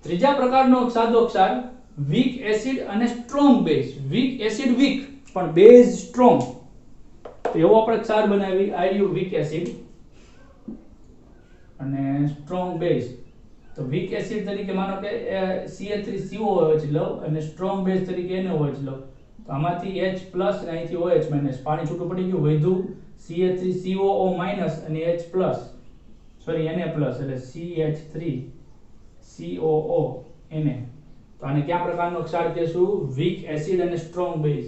Speaker 1: ત્રીજા પ્રકારનો સાદો ક્ષાર વીક એસિડ અને strong base. Weak acid weak પણ બેઝ સ્ટ્રોંગ, તો એવો આપણે ક્ષાર બનાવી આર્યુ વીક એસિડ અને સ્ટ્રોંગ બેઝ. તો વીક એસિડ તરીકે માનો કે CH3COOH લો અને સ્ટ્રોંગ બેઝ તરીકે NaOH લો, તો આમાંથી H+ અને અહીંથી OH- પાણી છૂટું પડી ગયું, વધ્યું CH3COO- અને H+, સોરી Na+ એટલે CH3COO Na. તો આને કયા પ્રકારનો ક્ષાર કહેશું? વીક એસિડ અને સ્ટ્રોંગ બેઝ.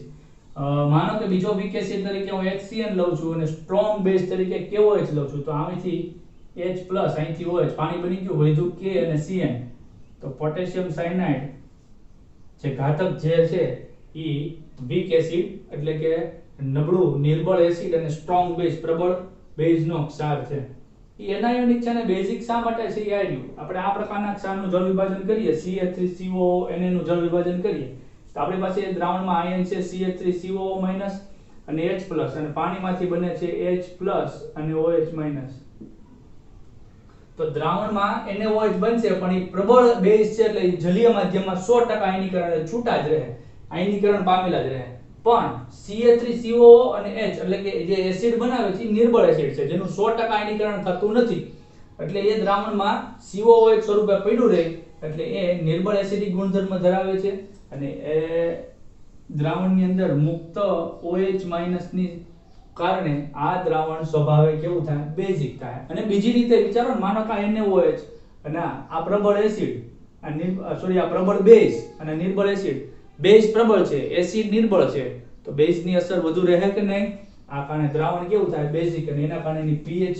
Speaker 1: માનો કે બીજો વીક એસિડ તરીકે હું HCl લઉં છું અને સ્ટ્રોંગ બેઝ તરીકે KOH લઉં છું, તો આમાંથી H+ અહીંથી OH પાણી બની ગયું, વધ્યું K અને Cn. તો પોટેશિયમ સાયનાઇડ જે ઘાતક ઝેર છે એ વીક એસિડ એટલે કે નબળું નિર્બળ એસિડ અને સ્ટ્રોંગ બેઝ પ્રબળ બેઝનો ક્ષાર છે. એ એનાયોનિક છે ને બેઝિક શા માટે છે એ આર્યું. આપણે આ પ્રકારના ક્ષારનું જળ વિભાજન કરીએ, CH3COO Na નું જળ વિભાજન કરીએ તો આપણી પાસે દ્રાવણમાં આયન છે CH3COO- અને H+, અને પાણીમાંથી બને છે H+ અને OH-. તો દ્રાવણમાં NaOH બનશે પણ એ પ્રબળ બેઝ છે એટલે જલીય માધ્યમમાં 100% આયનીકરણ છૂટા જ રહે, આયનીકરણ પામેલા જ રહે. પણ CH3COO અને H એટલે કે જે એસિડ બનાવે છે એ નિર્બળ એસિડ છે જેનું 100% આયનીકરણ થતું નથી, એટલે એ દ્રાવણમાં COOH સ્વરૂપે પડ્યું રહે એટલે એ નિર્બળ એસિડિક ગુણધર્મ ધરાવે છે. અને એ દ્રાવણની અંદર મુક્ત OH- ની કારણે આ દ્રાવણ સ્વભાવે કેવું થાય? બેઝિક થાય. અને બીજી રીતે વિચારો, માનો કે NaOH અને આ પ્રબળ એસિડ આ પ્રબળ બેઝ અને નિર્બળ એસિડ. બેઝ પ્રબળ છે, એસિડ નિર્બળ છે, તો બેઝની અસર વધુ રહે કે નહીં? આ કારણે દ્રાવણ કેવું થાય? બેઝિક, અને એના કારણે એની pH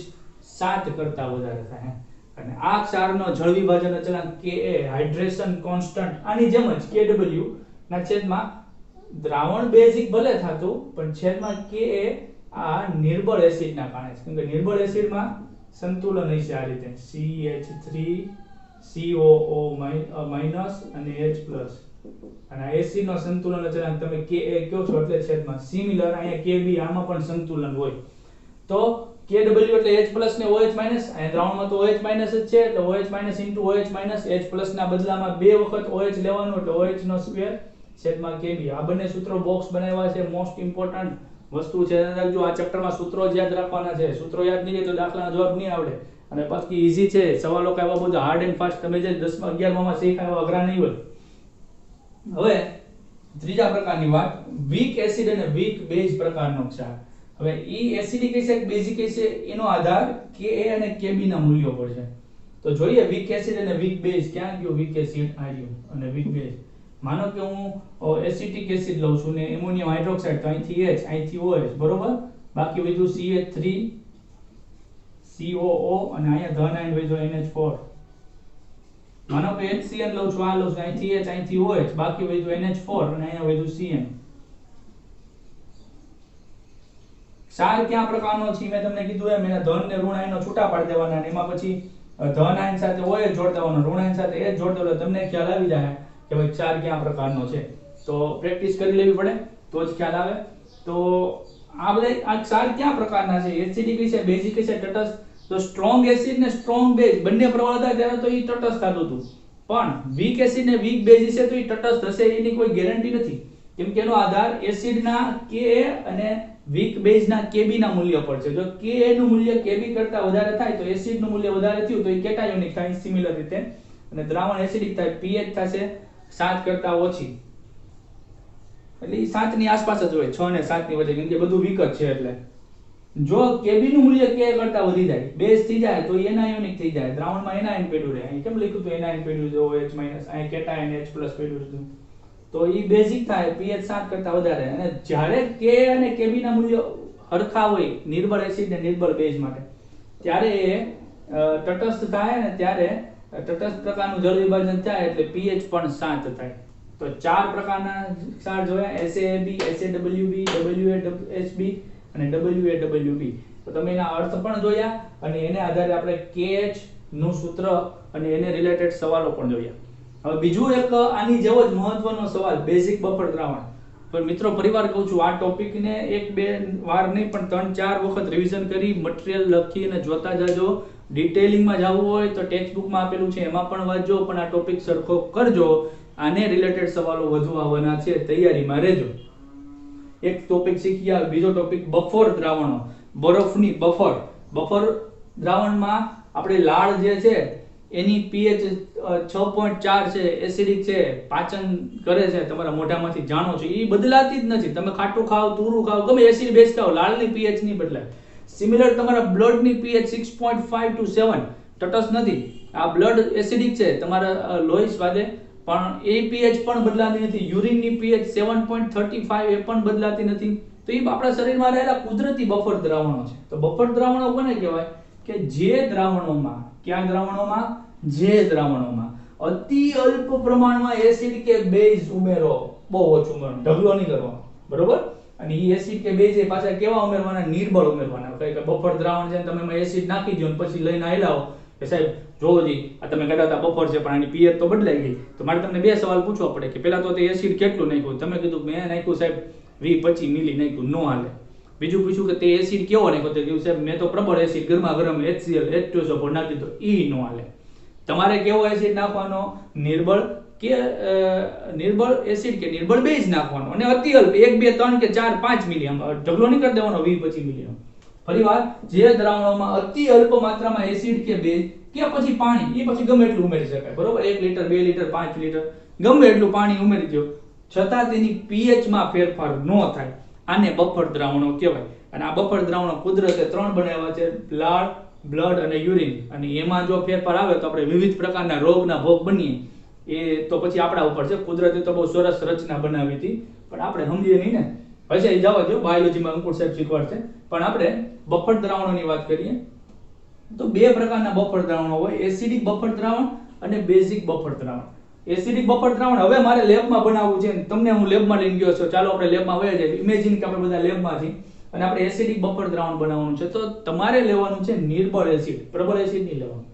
Speaker 1: 7 કરતા વધારે થાય. અને આ ક્ષારનો જળ વિભાજન અચળાંક Ka હાઇડ્રેશન કોન્સ્ટન્ટ આની જેમ જ Kw ના છેદમાં દ્રાવણ બેઝિક ભલે થાતું પણ છેદમાં Ka આ નિર્બળ એસિડના કારણે છે, કેમ કે નિર્બળ એસિડમાં સંતુલન હશે આ રીતે CH3 COO- અને H+ અને આ એસિડ નો સંતુલન અચળાંક તમે Ka કયો છો એટલે છેદમાં સિમિલર અહીંયા Kb આમાં પણ સંતુલન હોય તો Kw એટલે H+ ને OH- અહીંયા દ્રાવણમાં તો OH- જ છે એટલે OH- OH- H+ ના બદલામાં બે વખત OH લેવાનું એટલે OH નો સ્ક્વેર છેદમાં Kb આ બંને સૂત્રો બોક્સ બનાવ્યા છે મોસ્ટ ઇમ્પોર્ટન્ટ વસ્તુ છે જો આ ચેપ્ટરમાં સૂત્રો જ યાદ રાખવાના છે સૂત્રો યાદ નહીં રહે તો દાખલાનો જવાબ નહીં આવડે અને બાકી ઈઝી છે સવાલો કાંઈ બધા હાર્ડ એન્ડ ફાસ્ટ તમે જે 10માં 11માં શીખ્યા એવા અઘરા નહીં હોય હવે ત્રીજા પ્રકારની વાત વીક એસિડ અને વીક બેઝ પ્રકારનો ક્ષાર હવે ઈ એસિડિક હશે કે બેઝિક હશે એનો આધાર Ka અને Kb ના મૂલ્યો પર છે તો જોઈએ વીક એસિડ અને વીક બેઝ ક્યાં ગયો વીક એસિડ આ ગયો અને વીક બેઝ માનો કે હું એસિટિક એસિડ લઉં છું ને એમોનિયમ હાઇડ્રોક્સાઇડ તો અહીંથી H અહીંથી OH બરોબર બાકી વધ્યું CH3 COO અને અહીંયા ધન આયન વધ્યો NH4 માનો કે HCl લઉં છું આ લઉં છું અહીંથી H અહીંથી OH બાકી વધ્યું NH4 અને અહીંયા વધ્યું Cn ક્ષાર કયા પ્રકારનો છે મેં તમને કીધું એમ એના ધન ને ઋણ આયનો છૂટા પાડી દેવાના અને એમાં પછી ધન આયન સાથે OH જોડ દેવાનો ઋણ આયન સાથે H જોડ દેવાનો તમને ખ્યાલ આવી જાય કે ભાઈ ક્ષાર કયા પ્રકારનો છે તો પ્રેક્ટિસ કરી લેવી પડે તો જ ખ્યાલ આવે તો આ બધા આ ક્ષાર કયા પ્રકારના છે એસિડિક છે બેઝિક છે તટસ્થ તો સ્ટ્રોંગ એસિડ ને સ્ટ્રોંગ બેઝ બંને પ્રબળ હતા ત્યારે તો એ તટસ્થ થતું હતું પણ વીક એસિડ ને વીક બેઝ છે તો એ તટસ્થ હશે એની કોઈ ગેરંટી નથી કેમ કે એનો આધાર એસિડના Ka અને વીક બેઝ ના Kb ના મૂલ્ય પર છે જો Ka નું મૂલ્ય Kb કરતા વધારે થાય તો એસિડ નું મૂલ્ય વધારે થયું તો એ કેટાયોનિક થાય સિમિલર રીતે અને દ્રાવણ એસિડિક થાય pH થશે 7 કરતા ઓછી એટલે એ 7 ની આસપાસ જ હોય 6 અને 7 ની વચ્ચે કેમ કે બધું વીક જ છે એટલે જો Kb નું મૂલ્ય Ka કરતા વધી જાય બેઝ થઈ જાય તો એનાયોનિક થઈ જાય દ્રાવણમાં એનાયન પડ્યું રહે અહીં કેમ લખ્યું તો એનાયન પડ્યું છે OH- અહીં કેટાયન H+ પડ્યું છે તો ઈ બેઝિક થાય pH 7 કરતા વધારે અને જ્યારે Ka અને Kb ના મૂલ્યો હરખા હોય નિર્બળ એસિડ ને નિર્બળ બેઝ માટે ત્યારે એ તટસ્થ થાય ને ત્યારે તટસ્થ પ્રકારનું જળ વિભાજન થાય એટલે pH પણ 7 થાય તો ચાર પ્રકારના ક્ષાર જોયા SAB SAWB WASB અને WAWB તો તમે એના અર્થ પણ જોયા અને એને આધારે આપણે KH નું સૂત્ર અને એને રિલેટેડ સવાલો પણ જોયા હવે બીજું એક આની જેવો જ મહત્વનો સવાલ બેઝિક બફર દ્રાવણ પણ મિત્રો પરિવાર કહું છું આ ટોપિકને એક બે વાર નહીં પણ 3-4 વખત રિવિઝન કરી મટીરીયલ લખી અને જોતા જાજો ડિટેલિંગમાં જવું હોય તો ટેક્સ્ટ બુકમાં આપેલું છે એમાં પણ વાંચજો પણ આ ટોપિક સરખો કરજો આને રિલેટેડ સવાલો વધુ આવવાના છે તૈયારીમાં રહેજો એક ટોપિક શીખી ગયા બીજો ટોપિક બફર દ્રાવણો બરફની બફર દ્રાવણમાં આપણે લાળ જે છે એની pH 6.4 છે એસિડિક છે પાચન કરે છે તમારા મોઢામાંથી જાણો છો એ બદલાતી જ નથી તમે ખાટું ખાવ તુરું ખાવ ગમે એસિડ બેઝ ખાવ લાળની pH નહીં બદલાય સિમિલર તમારા બ્લડની pH 6.5 to 7 તટસ્થ નથી આ બ્લડ એસિડિક છે તમારા લોહી સ્વાદે પણ એ pH પણ બદલાતી નથી યુરિનની pH 7.35 એ પણ બદલાતી નથી તો એ આપણા શરીરમાં રહેલા કુદરતી બફર દ્રાવણો છે તો બફર દ્રાવણો કોને કહેવાય કે જે દ્રાવણોમાં કયા દ્રાવણોમાં જે દ્રાવણોમાં અતિ અલ્પ પ્રમાણમાં એસિડ કે બેઝ ઉમેરો બહુ ઓછું ઉમેરો ઢગલો નહીં કરવાનો બરોબર અને ઈ એસિડ કે બેઝ એ પાછા કેવા ઉમેરવાના નિર્બળ ઉમેરવાના કે બફર દ્રાવણ છે તમે એમાં એસિડ નાખી દો પછી લઈને આયલાઓ કે સાહેબ જોવો જી આ તમે કહેતા હતા બફર છે પણ આની pH તો બદલાઈ ગઈ તો મારે તમને બે સવાલ પૂછવા પડે કે પહેલા તો તે એસિડ કેટલું નાખ્યું તમે કીધું મેં નાખ્યું સાહેબ 20-25 મિલી નાખ્યું નો હાલે બીજું પૂછ્યું કે તે એસિડ કેવો નાખ્યો તે કીધું સાહેબ મેં તો પ્રબળ એસિડ ગરમા ગરમ HCl H2SO4 નાખી દીધો ઈ નો હાલે તમારે કેવો એસિડ નાખવાનો નિર્બળ કે નિર્બળ એસિડ કે નિર્બળ બેઝ નાખવાનો અને અતિ અલ્પ 1 2 3 કે 4 5 મિલી આમ ઢગલો નહીં કરી દેવાનો 20-25 મિલી ફરીવાર જે દ્રાવણોમાં અતિ અલ્પ માત્રામાં એસિડ કે બેઝ કે પછી પાણી એ પછી ગમે એટલું ઉમેરી શકાય બરોબર 1 લિટર 2 લિટર 5 લિટર ગમે એટલું પાણી ઉમેરી દો છતાં તેની pH માં ફેરફાર ન થાય આને બફર દ્રાવણો કહેવાય અને આ બફર દ્રાવણો કુદરતે 3 બનાવ્યા છે લાળ બ્લડ અને યુરિન અને એમાં જો ફેરફાર આવે તો આપણે વિવિધ પ્રકારના રોગના ભોગ બનીએ એ તો પછી આપણા ઉપર છે કુદરતે તો બહુ સરસ રચના બનાવી હતી પણ આપણે સમજીએ નહીં ને પછી જવા દો બાયોલોજીમાં અંકુર સાહેબ શીખવાડશે પણ આપણે બફર દ્રાવણોની વાત કરીએ તો બે પ્રકારના બફર દ્રાવણો હોય, એસિડિક બફર દ્રાવણ અને બેઝિક બફર દ્રાવણ. એસિડિક બફર દ્રાવણ હવે મારે લેબમાં બનાવવું છે, તમને હું લેબમાં લઈને ગયો છું, ચાલો આપણે લેબમાં વયા જઈએ. ઇમેજિન કે આપણે બધા લેબમાં છીએ અને આપણે એસિડિક બફર દ્રાવણ બનાવવાનું છે. તો તમારે લેવાનું છે નિર્બળ એસિડ, પ્રબળ એસિડ નહીં લેવાનું,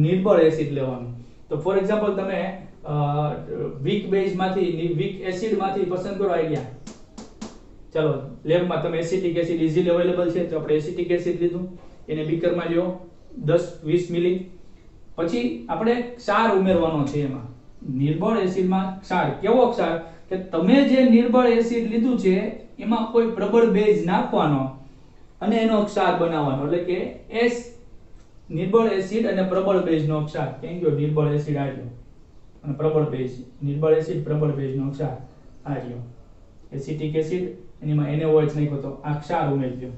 Speaker 1: નિર્બળ એસિડ લેવાનું. તો ફોર એક્ઝામ્પલ તમે વીક બેઝ માંથી, વીક એસિડ માંથી પસંદ કરો આઈડિયા. ચાલો લેબમાં તમે એસિટિક એસિડ ઇઝીલી અવેલેબલ છે, તો આપણે એસિટિક એસિડ લીધું, એને બીકરમાં લ્યો 10-20 મિલી. પછી આપણે ક્ષાર ઉમેરવાનો છે એમાં, નિર્બળ એસિડમાં ક્ષાર. કેવો ક્ષાર? કે તમે જે નિર્બળ એસિડ લીધું છે એમાં કોઈ પ્રબળ બેઝ નાખવાનો અને એનો ક્ષાર બનાવવાનો, એટલે કે એસ નિર્બળ એસિડ અને પ્રબળ બેઝનો ક્ષાર. કેમ ગયો નિર્બળ એસિડ આ રહ્યો અને પ્રબળ બેઝ, નિર્બળ એસિડ પ્રબળ બેઝનો ક્ષાર આ રહ્યો. એસિટિક એસિડ એનીમાં NaOH નાખ્યો તો આ ક્ષાર ઉમેરી દો.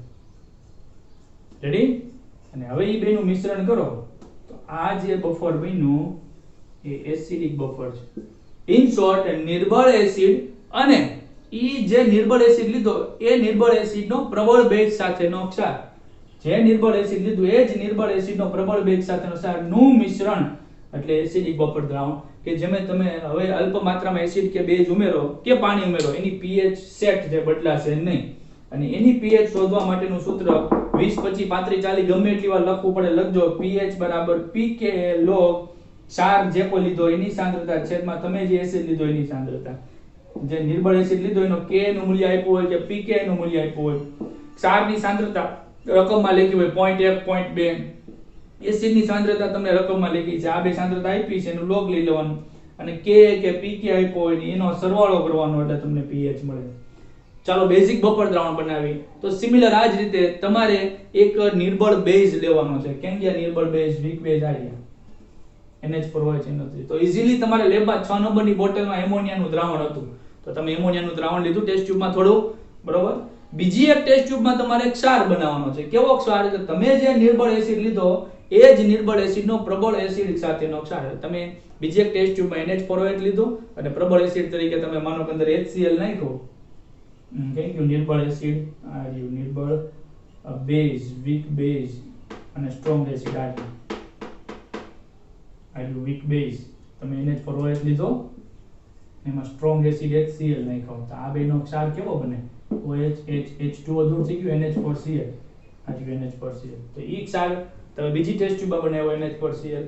Speaker 1: રેડી? અને હવે એ બેનું મિશ્રણ કરો તો આ જે બફર બન્યું એ એસિડિક બફર છે. ઇન શોર્ટ, નિર્બળ એસિડ અને ઈ જે નિર્બળ એસિડ લીધો એ નિર્બળ એસિડનો પ્રબળ બેઝ સાથેનો ક્ષાર, જે નિર્બળ એસિડ લીધું એ જ નિર્બળ એસિડનો પ્રબળ બેઝ સાથેનો ક્ષારનું મિશ્રણ એટલે એસિડિક બફર દ્રાવણ. કે જેમાં તમે હવે અલ્પ માત્રામાં એસિડ કે બેઝ ઉમેરો કે પાણી ઉમેરો, એની pH સેટ જે બદલાશે નહીં. અને એની pH શોધવા માટેનું સૂત્ર 20, 25, 35, 40 ગમે એટલી વાર લખવું પડે, લખજો. pH બરાબર pK log ક્ષાર જે કોઈ લીધો એની સાંદ્રતા છેદમાં તમે જે એસિડ લીધો એની સાંદ્રતા. જે નિર્બળ એસિડ લીધો એનો K નું મૂલ્ય આપ્યું હોય કે pK નું મૂલ્ય આપ્યું હોય, ક્ષારની સાંદ્રતા રકમમાં લખી હોય 0.1, 0.2, એસિડની સાંદ્રતા તમને રકમમાં લખી છે, આ બે સાંદ્રતા આપી છે એનું લોગ લઈ લેવાનું અને K કે pK આપ્યો હોય ને એનો સરવાળો કરવાનો એટલે તમને pH મળે. ચાલો બેઝિક બફર દ્રાવણ બનાવી. તો સિમિલર આ જ રીતે તમારે એક નિર્બળ બેઝ લેવાનો છે. કેમ કે નિર્બળ બેઝ, વીક બેઝ આ રહ્યા NH4OH નથી. તો ઇઝીલી તમારે લેબમાં 6 નંબરની બોટલમાં એમોનિયાનું દ્રાવણ હતું તો તમે એમોનિયાનું દ્રાવણ લીધું ટેસ્ટ ટ્યુબમાં થોડું, બરોબર. બીજી એક ટેસ્ટ ટ્યુબમાં તમારે ક્ષાર બનાવવાનો છે. કેવો ક્ષાર? કે તમે જે નિર્બળ એસિડ લીધો એ જ નિર્બળ એસિડનો પ્રબળ એસિડ સાથેનો ક્ષાર. તમે બીજી એક ટેસ્ટ ટ્યુબમાં NH4OH લીધું અને પ્રબળ એસિડ તરીકે તમે માનો કે અંદર HCl નાખ્યો. Thank you. નિર્બળ એસિડ આ રહ્યું, નિર્બળ બેઝ, વીક બેઝ અને સ્ટ્રોંગ એસિડ આ રહ્યું વીક બેઝ. તમે NH4OH લીધો, એમાં સ્ટ્રોંગ એસિડ HCl નાખ્યો, તો આ બેનો ક્ષાર કેવો બને? OH H2O દૂર થઈ ગયું, NH4Cl આ રહ્યું NH4Cl. તો ઈ ક્ષાર તમે બીજી ટેસ્ટ ટ્યુબ બનાવ્યો NH4Cl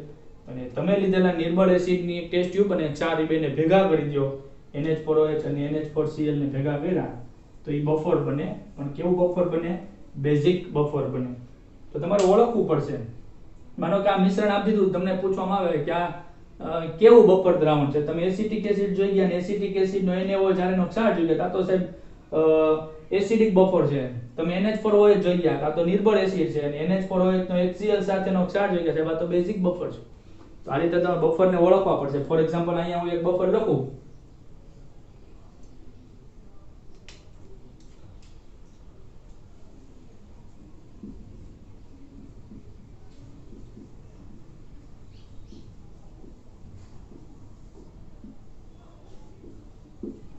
Speaker 1: અને તમે લીધેલા નિર્બળ એસિડની એક ટેસ્ટ ટ્યુબ અને ક્ષાર એ બેને ભેગા કરી દો, NH4OH અને NH4Cl ને ભેગા કર્યા તો ઈ બફર બને. પણ કેવું બફર બને? બેઝિક બફર બને. તો તમારે ઓળખવું પડશે. માનો કે આ મિશ્રણ આપી દીધું, તમને પૂછવામાં આવે કે આ કેવું બફર દ્રાવણ છે, તમે એસિટિક એસિડ જોઈ ગયા અને એસિટિક એસિડનો NaOH હારેનો ક્ષાર જોઈ ગયા, તો સાહેબ એસિડિક બફર છે. તમે NH4OH જોઈ ગયા, આ તો નિર્બળ એસિડ છે અને NH4OH નો HCl સાથેનો ક્ષાર જોઈ ગયા સાહેબ, આ તો બેઝિક બફર છે. તો આ રીતે તમે બફરને ઓળખવા પડશે. ફોર એક્ઝામ્પલ અહીંયા હું એક બફર લખું,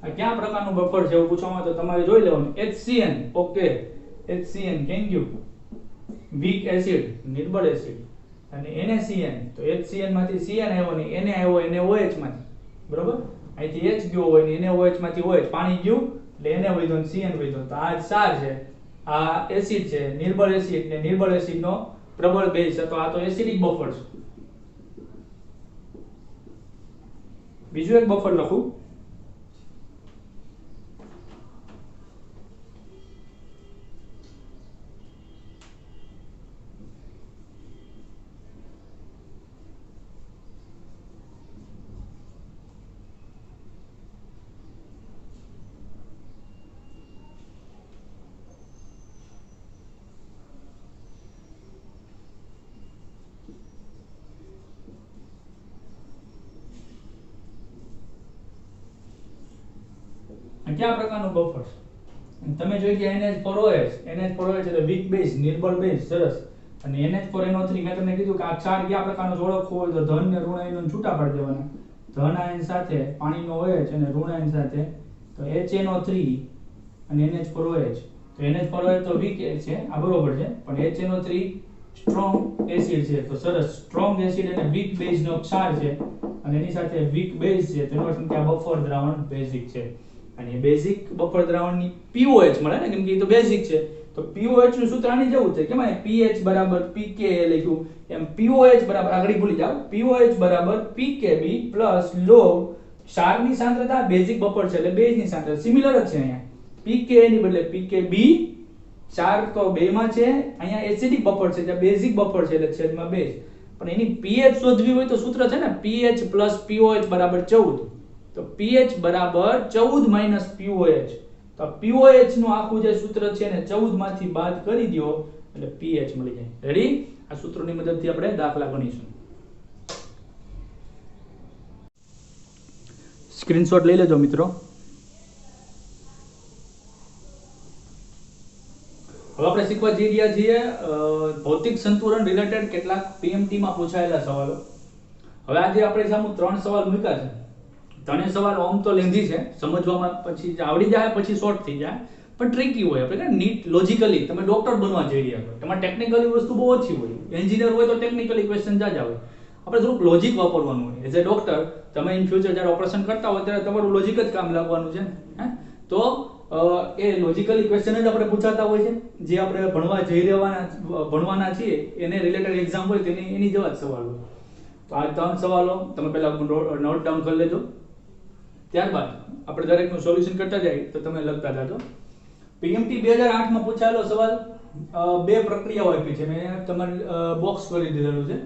Speaker 1: આ કયા પ્રકારનું બફર છે એવું પૂછવામાં તો તમારે જોઈ લેવાનું. HCN, okay, HCN thank you, weak acid, નિર્બળ એસિડ. અને NaCN, તો HCN માંથી CN આવ્યો ને Na આવ્યો NaOH માંથી, બરોબર. અહીંથી H ગયો હોય ને NaOH માંથી OH, પાણી ગયું એટલે Na વધ્યો ને CN વધ્યો. તો આ ક્ષાર છે, આ એસિડ છે, નિર્બળ એસિડ ને નિર્બળ એસિડનો પ્રબળ બેઝ છે, તો આ તો એસિડિક બફર છે. બીજું એક બફર લખું, કયા પ્રકારનું બફર છે? તમે જોઈ ગયા NH4OH એટલે વીક બેઝ, નિર્બળ બેઝ, સરસ. અને NH4NO3 મેં તમને કીધું કે આ ક્ષાર કયા પ્રકારનો ઓળખવો હોય તો ધન ને ઋણ આયનો છૂટા પાડી દેવાના. ધન આયન સાથે પાણીનો OH અને ઋણ આયન સાથે તો HNO3 અને NH4OH. તો NH4OH તો વીક છે, આ બરોબર છે, પણ HNO3 સ્ટ્રોંગ એસિડ છે. તો સરસ, સ્ટ્રોંગ એસિડ અને વીક બેઝ નો ક્ષાર છે અને એની સાથે વીક બેઝ છે, તેનો અર્થ કે આ બફર દ્રાવણ બેઝિક છે. અને બેઝિક બફર દ્રાવણની pOH મળે ને, કેમ કે એ તો બેઝિક છે. તો pOH નું સૂત્ર આની જેવું છે કે ભાઈ pH બરાબર pKa લખ્યું એમ pOH બરાબર, આગળ ભૂલી જાવ, pOH બરાબર pKb પ્લસ log ક્ષારની સાંદ્રતા, બેઝિક બફર છે એટલે બેઝની સાંદ્રતા સિમિલર જ છે. અહીંયા pKa ની બદલે pKb, ક્ષાર તો બે માં છે, અહીંયા એસિડિક બફર છે એટલે બેઝિક બફર છે એટલે છેદમાં બેઝ. પણ એની pH શોધવી હોય તો સૂત્ર છે ને pH pOH બરાબર 14. તો pH બરાબર 14 માઈનસ pOH. તો pOH નું આખું જે સૂત્ર છે ને 14 માંથી બાદ કરી દો એટલે pH મળી જાય. રેડી? આ સૂત્રોની મદદથી આપણે દાખલા ગણીશું. સ્ક્રીનશોટ લઈ લેજો મિત્રો. હવે આપણે શીખવા જઈ રહ્યા છીએ ભૌતિક સંતુલન રિલેટેડ કેટલાક PMT માં પૂછાયેલા સવાલો. હવે આજે આપણે સામે 3 સવાલ મૂક્યા છે. ત્રણેય સવાલ ઓમ તો લેન્ધી છે, સમજવામાં પછી આવડી જાય પછી શોર્ટ થઈ જાય, પણ ટ્રિકી હોય. આપણે કે નીટ લોજિકલી તમે ડોક્ટર બનવા જઈ રહ્યા છો, તમારે ટેકનિકલી વસ્તુ બહુ ઓછી હોય. એન્જિનિયર હોય તો ટેકનિકલી ક્વેશ્ચન જાજા હોય. આપણે થોડુંક લોજિક વાપરવાનું હોય. એઝ અ ડોક્ટર તમે ઇન ફ્યુચર જ્યારે ઓપરેશન કરતા હોય ત્યારે તમારું લોજિક જ કામ લાગવાનું છે. તો એ લોજિકલી ક્વેશ્ચન જ આપણે પૂછાતા હોય છે. જે આપણે ભણવાના છીએ એને રિલેટેડ એક્ઝામ હોય તેની એની જેવા જ સવાલ હોય. તો આ 3 સવાલો તમે પહેલા નોટ ડાઉન કરી લેજો. ત્યારબાદ આપણે દરેકનું સોલ્યુશન કરતા જાય તો તમે લખતા જાજો. PMT 2008 માં પૂછાયેલો સવાલ, બે પ્રક્રિયાઓ આપી છે, મેં તમારે બોક્સ કરી દીધેલું છે.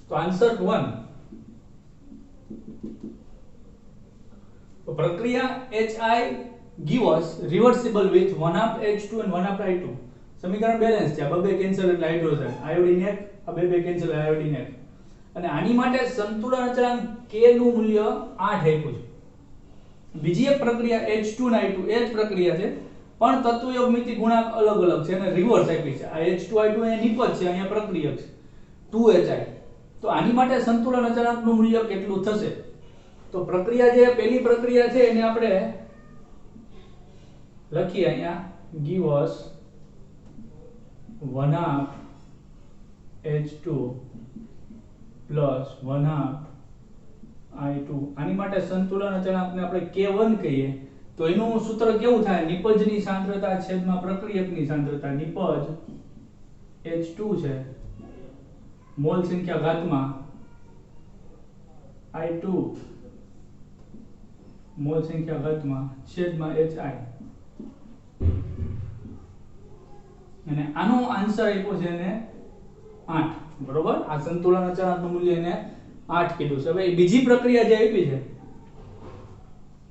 Speaker 1: તો આન્સર 1, તો પ્રક્રિયા HI give us reversible with 1/H2 and 1/I2. સમીકરણ બેલેન્સ છે. આ બે કેન્સલ એટલે હાઇડ્રોજન, આયોડિન 1, આ બે કેન્સલ આયોડિન 1. અને આની માટે સંતુલન અચળાંક K નું મૂલ્ય 8 આપ્યું છે. બીજી એક પ્રક્રિયા H2 અને I2 એ જ પ્રક્રિયા છે, પણ તત્વયોગમિતિ ગુણાંક અલગ અલગ છે અને રિવર્સ આપી છે. આ H2I2 અહીંયા નિપજ છે, અહીંયા પ્રક્રિયક છે 2HI. તો આની માટે સંતુલન અચળાંકનું મૂલ્ય કેટલું થશે? તો પ્રક્રિયા જે પહેલી પ્રક્રિયા છે એને આપણે લખીએ અહીંયા give us 1/H2 plus 1/I2. આની માટે સંતુલન અચળાંકને આપણે K1 કહીએ. તો એનું સૂત્ર કેવું થાય? નિપજની સાંદ્રતા છેદમાં પ્રક્રિયકની સાંદ્રતા. નિપજ H2 છે, મોલ સંખ્યા ઘાતમાં I2, મોલ સંખ્યા ઘાતમાં છેદમાં HI. અને આનો આન્સર આપ્યો છે એને 8. બરોબર? આ સંતુલન અચળાંકનું મૂલ્ય એને 8 કીધું છે. હવે બીજી પ્રક્રિયા જે આપી છે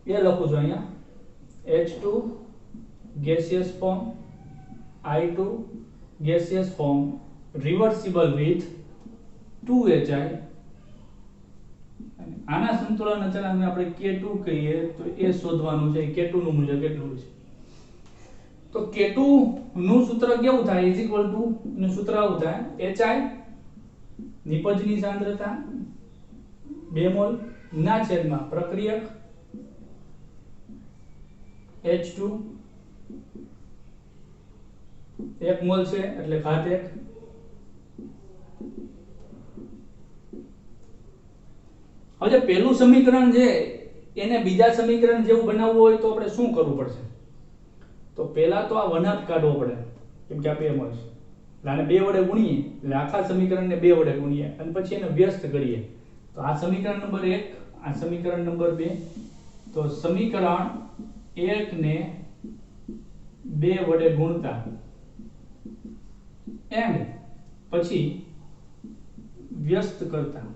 Speaker 1: એ લખું છું અહીંયા. H2 gaseous form, I2 gaseous form, reversible with 2HI. આના સંતુલન અચળાંકને આપણે K2 કહીએ. તો એ શોધવાનું છે K2 નું મૂલ્ય કેટલું છે. તો K2 નું સૂત્ર કેવું થાય? ઇઝ ઇક્વલ ટુ નું સૂત્ર આવું થાય HI નિપજની સાંદ્રતા 2 મોલ ના છેદમાં પ્રક્રિયક H2 1 મોલ છે એટલે ઘાત 1. હવે પહેલું સમીકરણ છે એને બીજા સમીકરણ જેવું બનાવવું હોય તો આપણે શું કરવું પડશે? તો પહેલા તો આ વનાત કાઢવો પડે, કેમ કે આ 2 મોલ છે. આને 2 વડે ગુણીએ એટલે આખા સમીકરણને 2 વડે ગુણીએ અને પછી એને વ્યસ્ત કરીએ. તો આ સમીકરણ નંબર 1, આ સમીકરણ નંબર 2. તો સમીકરણ 1 ને 2 વડે ગુણતા એન્ડ પછી વ્યસ્ત કરતા.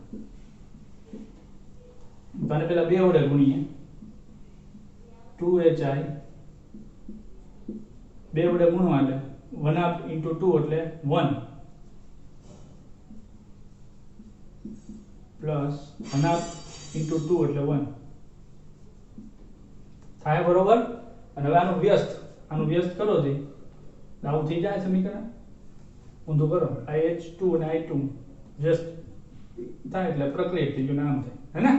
Speaker 1: આને પહેલા 2 વડે ગુણીએ 2HI, 2 વડે ગુણવા એટલે 1/2 into 2 એટલે 1 પ્લસ 1/2 into 2 એટલે 1 થાય. બરોબર? અને હવે આનું વ્યસ્ત કરો દે આવું થઈ જાય સમીકરણ. ઊંધું કરો, H2 અને I2 વ્યસ્ત થાય એટલે પ્રક્રિયા થઈ ગયું, નામ થાય, હે ને?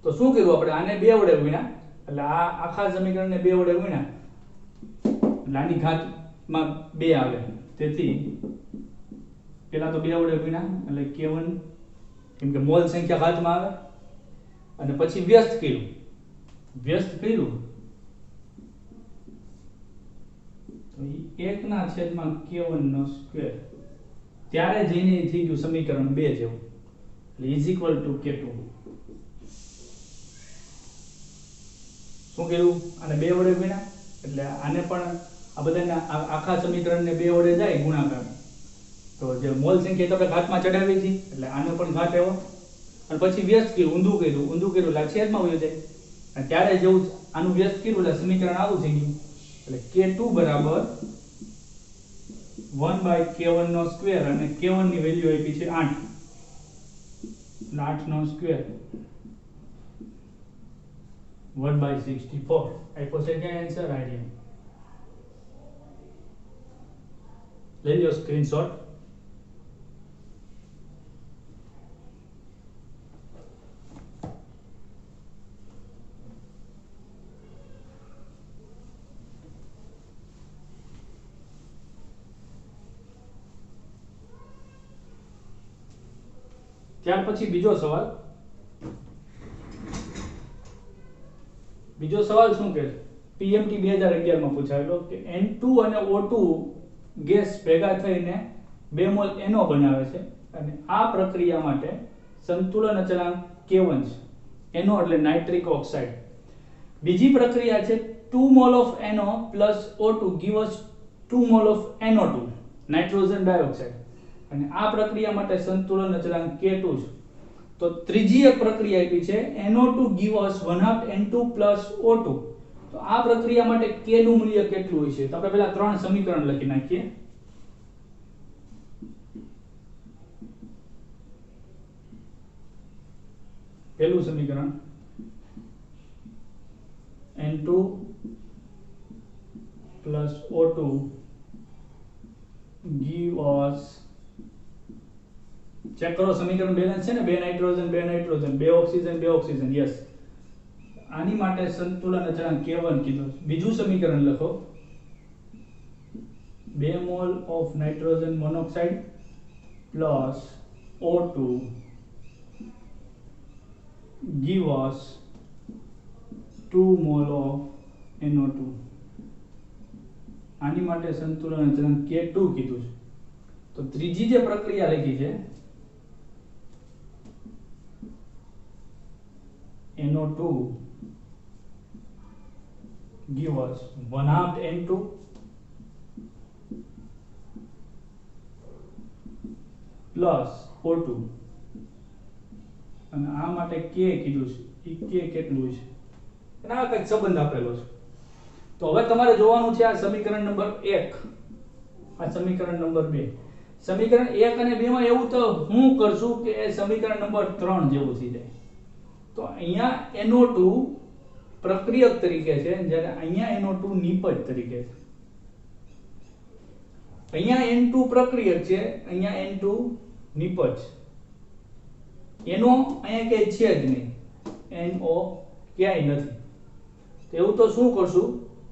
Speaker 1: તો શું કર્યું આપણે? આને 2 વડે ગુણ્યા એટલે આ આખા સમીકરણને 2 વડે ગુણ્યા એટલે આની ઘાતમાં 2 આવે, તેથી પેલા તો 2 વડે ગુણ્યા એટલે K1, કેમ કે મોલ સંખ્યા ઘાતમાં આવે, અને પછી વ્યસ્ત કર્યું તો 1/K1 નો સ્ક્વેર, ત્યારે જઈને થઈ ગયું સમીકરણ 2 જેવું, એટલે ઇઝ ઇક્વલ ટુ K2. શું કર્યું? આને 2 વડે ગુણ્યા, એટલે આને પણ આ બધાને આખા સમીકરણને 2 વડે જાય ગુણાકાર, તો જે મોલ સંખ્યા તો આપણે ઘાતમાં ચડાવી હતી, એટલે આનો પણ ઘાત આવ્યો, અને પછી વ્યસ્ત કર્યું, ઊંધું કર્યું એટલે છેદમાં વયો જાય, અને ત્યારે જેવું આનું વ્યસ્ત કર્યું એટલે સમીકરણ આવું થઈ ગયું, એટલે K2 બરાબર 1/K1 નો સ્ક્વેર, અને K1 ની વેલ્યુ આપી છે 8, એટલે 8 નો સ્ક્વેર 1/64 આપ્યો છે કે આન્સર આઈડિયા. લઈ લો સ્ક્રીનશોટ. ત્યાર પછી બીજો સવાલ શું કહે છે? PMT 2011 માં પૂછાયેલો કે N2 અને O2 ગેસ ભેગા થઈને 2 મોલ NO બનાવે છે, અને આ પ્રક્રિયા માટે સંતુલન અચળાંક K1 છે. NO એટલે નાઇટ્રિક ઓક્સાઇડ. બીજી પ્રક્રિયા છે 2 mall of NO plus O2 give us 2 mall of NO2 nitrogen dioxide, અને આ પ્રક્રિયા માટે સંતુલન અચળાંક K2 છે. તો ત્રીજી એક પ્રક્રિયા આપી છે NO2 give us 1/2 N2 plus O2, તો આ પ્રક્રિયા માટે K નું મૂલ્ય કેટલું હોય છે? તો આપણે પહેલા 3 સમીકરણ લખી નાખીએ. પહેલું સમીકરણ N2 plus O2 give us, check કરો સમીકરણ બેલેન્સ છે ને, 2 નાઇટ્રોજન 2 ઓક્સિજન, યસ. આની માટે સંતુલન અચળાંક K1 કીધું. બીજું સમીકરણ લખો 2 mall of nitrogen monoxide plus O2 give us 2 mall of NO2. આની માટે સંતુલન અચળાંક K2 કીધું છે. તો ત્રીજી જે પ્રક્રિયા લખી છે NO2 give us 1/2 N2 plus O2, અને આ માટે K કીધું છે. એ K કેટલું છે? અને આ કંઈક સંબંધ આપેલો છે. તો હવે તમારે જોવાનું છે આ સમીકરણ નંબર 1, આ સમીકરણ નંબર 2. સમીકરણ 1 અને 2 માં એવું તો હું કરશું કે એ સમીકરણ નંબર 3 જેવું થઈ જાય. તો અહીંયા NO2 પ્રક્રિયક તરીકે છે, જ્યારે અહીંયા NO2 નિપજ તરીકે છે. અહીંયા N2 પ્રક્રિયક છે, અહીંયા N2 નિપજ. NO અહીંયા કે છે જ નહીં, NO ક્યાંય નથી. તો એવું તો શું કરશું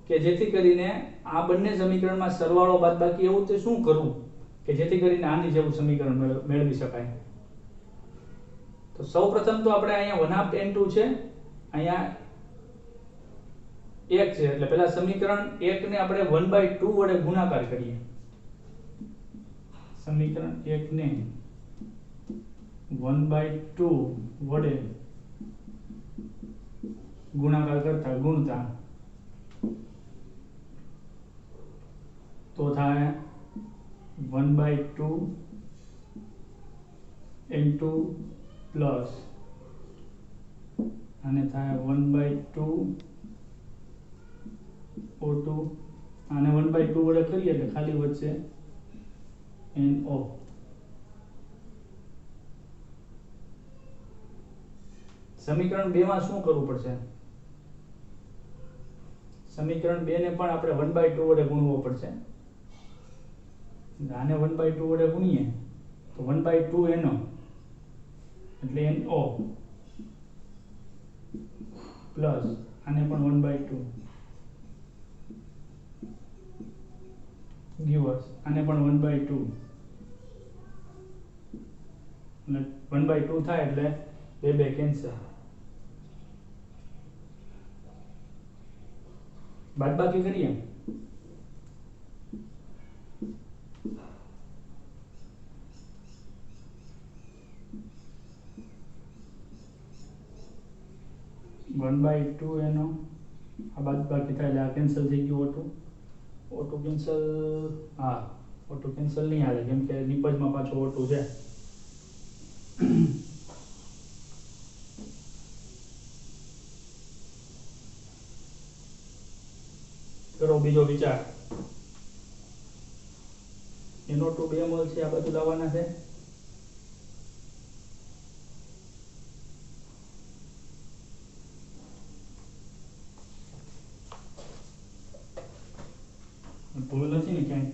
Speaker 1: કે જેથી કરીને આ બંને સમીકરણમાં સરવાળો બાદબાકી એવું તે શું કરવું કે જેથી કરીને આની જેવું સમીકરણ મેળવી શકાય. તો સૌપ્રથમ તો આપણે અહીંયા 1/2 N2 છે, અહીંયા 1 છે, એટલે પહેલા સમીકરણ 1 ને આપણે 1/2 વડે ગુણાકાર કરીએ. સમીકરણ 1 ને 1/2 વડે ગુણાકાર કરતા ગુણતા તો થાય 1/2 N2 પ્લસ અને થાય 1/2 O2, આને 1/2 વડે કરીએ એટલે ખાલી વચ્ચે NO. સમીકરણ 2 માં શું કરવું પડશે? સમીકરણ 2 ને પણ આપણે 1/2 વડે ગુણવો પડશે. આને 1/2 વડે ગુણીએ તો 1/2 NO એટલે NO પ્લસ આને પણ 1/2 give us, આને પણ 1/2 અને 1/2 થાય એટલે બે બે કેન્સલ. બાદબાકી કરીએ. 1/2 એનો આ બાદબાકી થાય એટલે આ કેન્સલ થઈ ગયું. Auto cancel. હા, ઓટો કેન્સલ નહીં આવે કેમ કે નિપજમાં પાછો ઓટો છે. કરો બીજો વિચાર. એનો ટુ 2 મોલ છે, આ બધું લાવવાના છે. ભૂલ નથી ને ક્યાંય?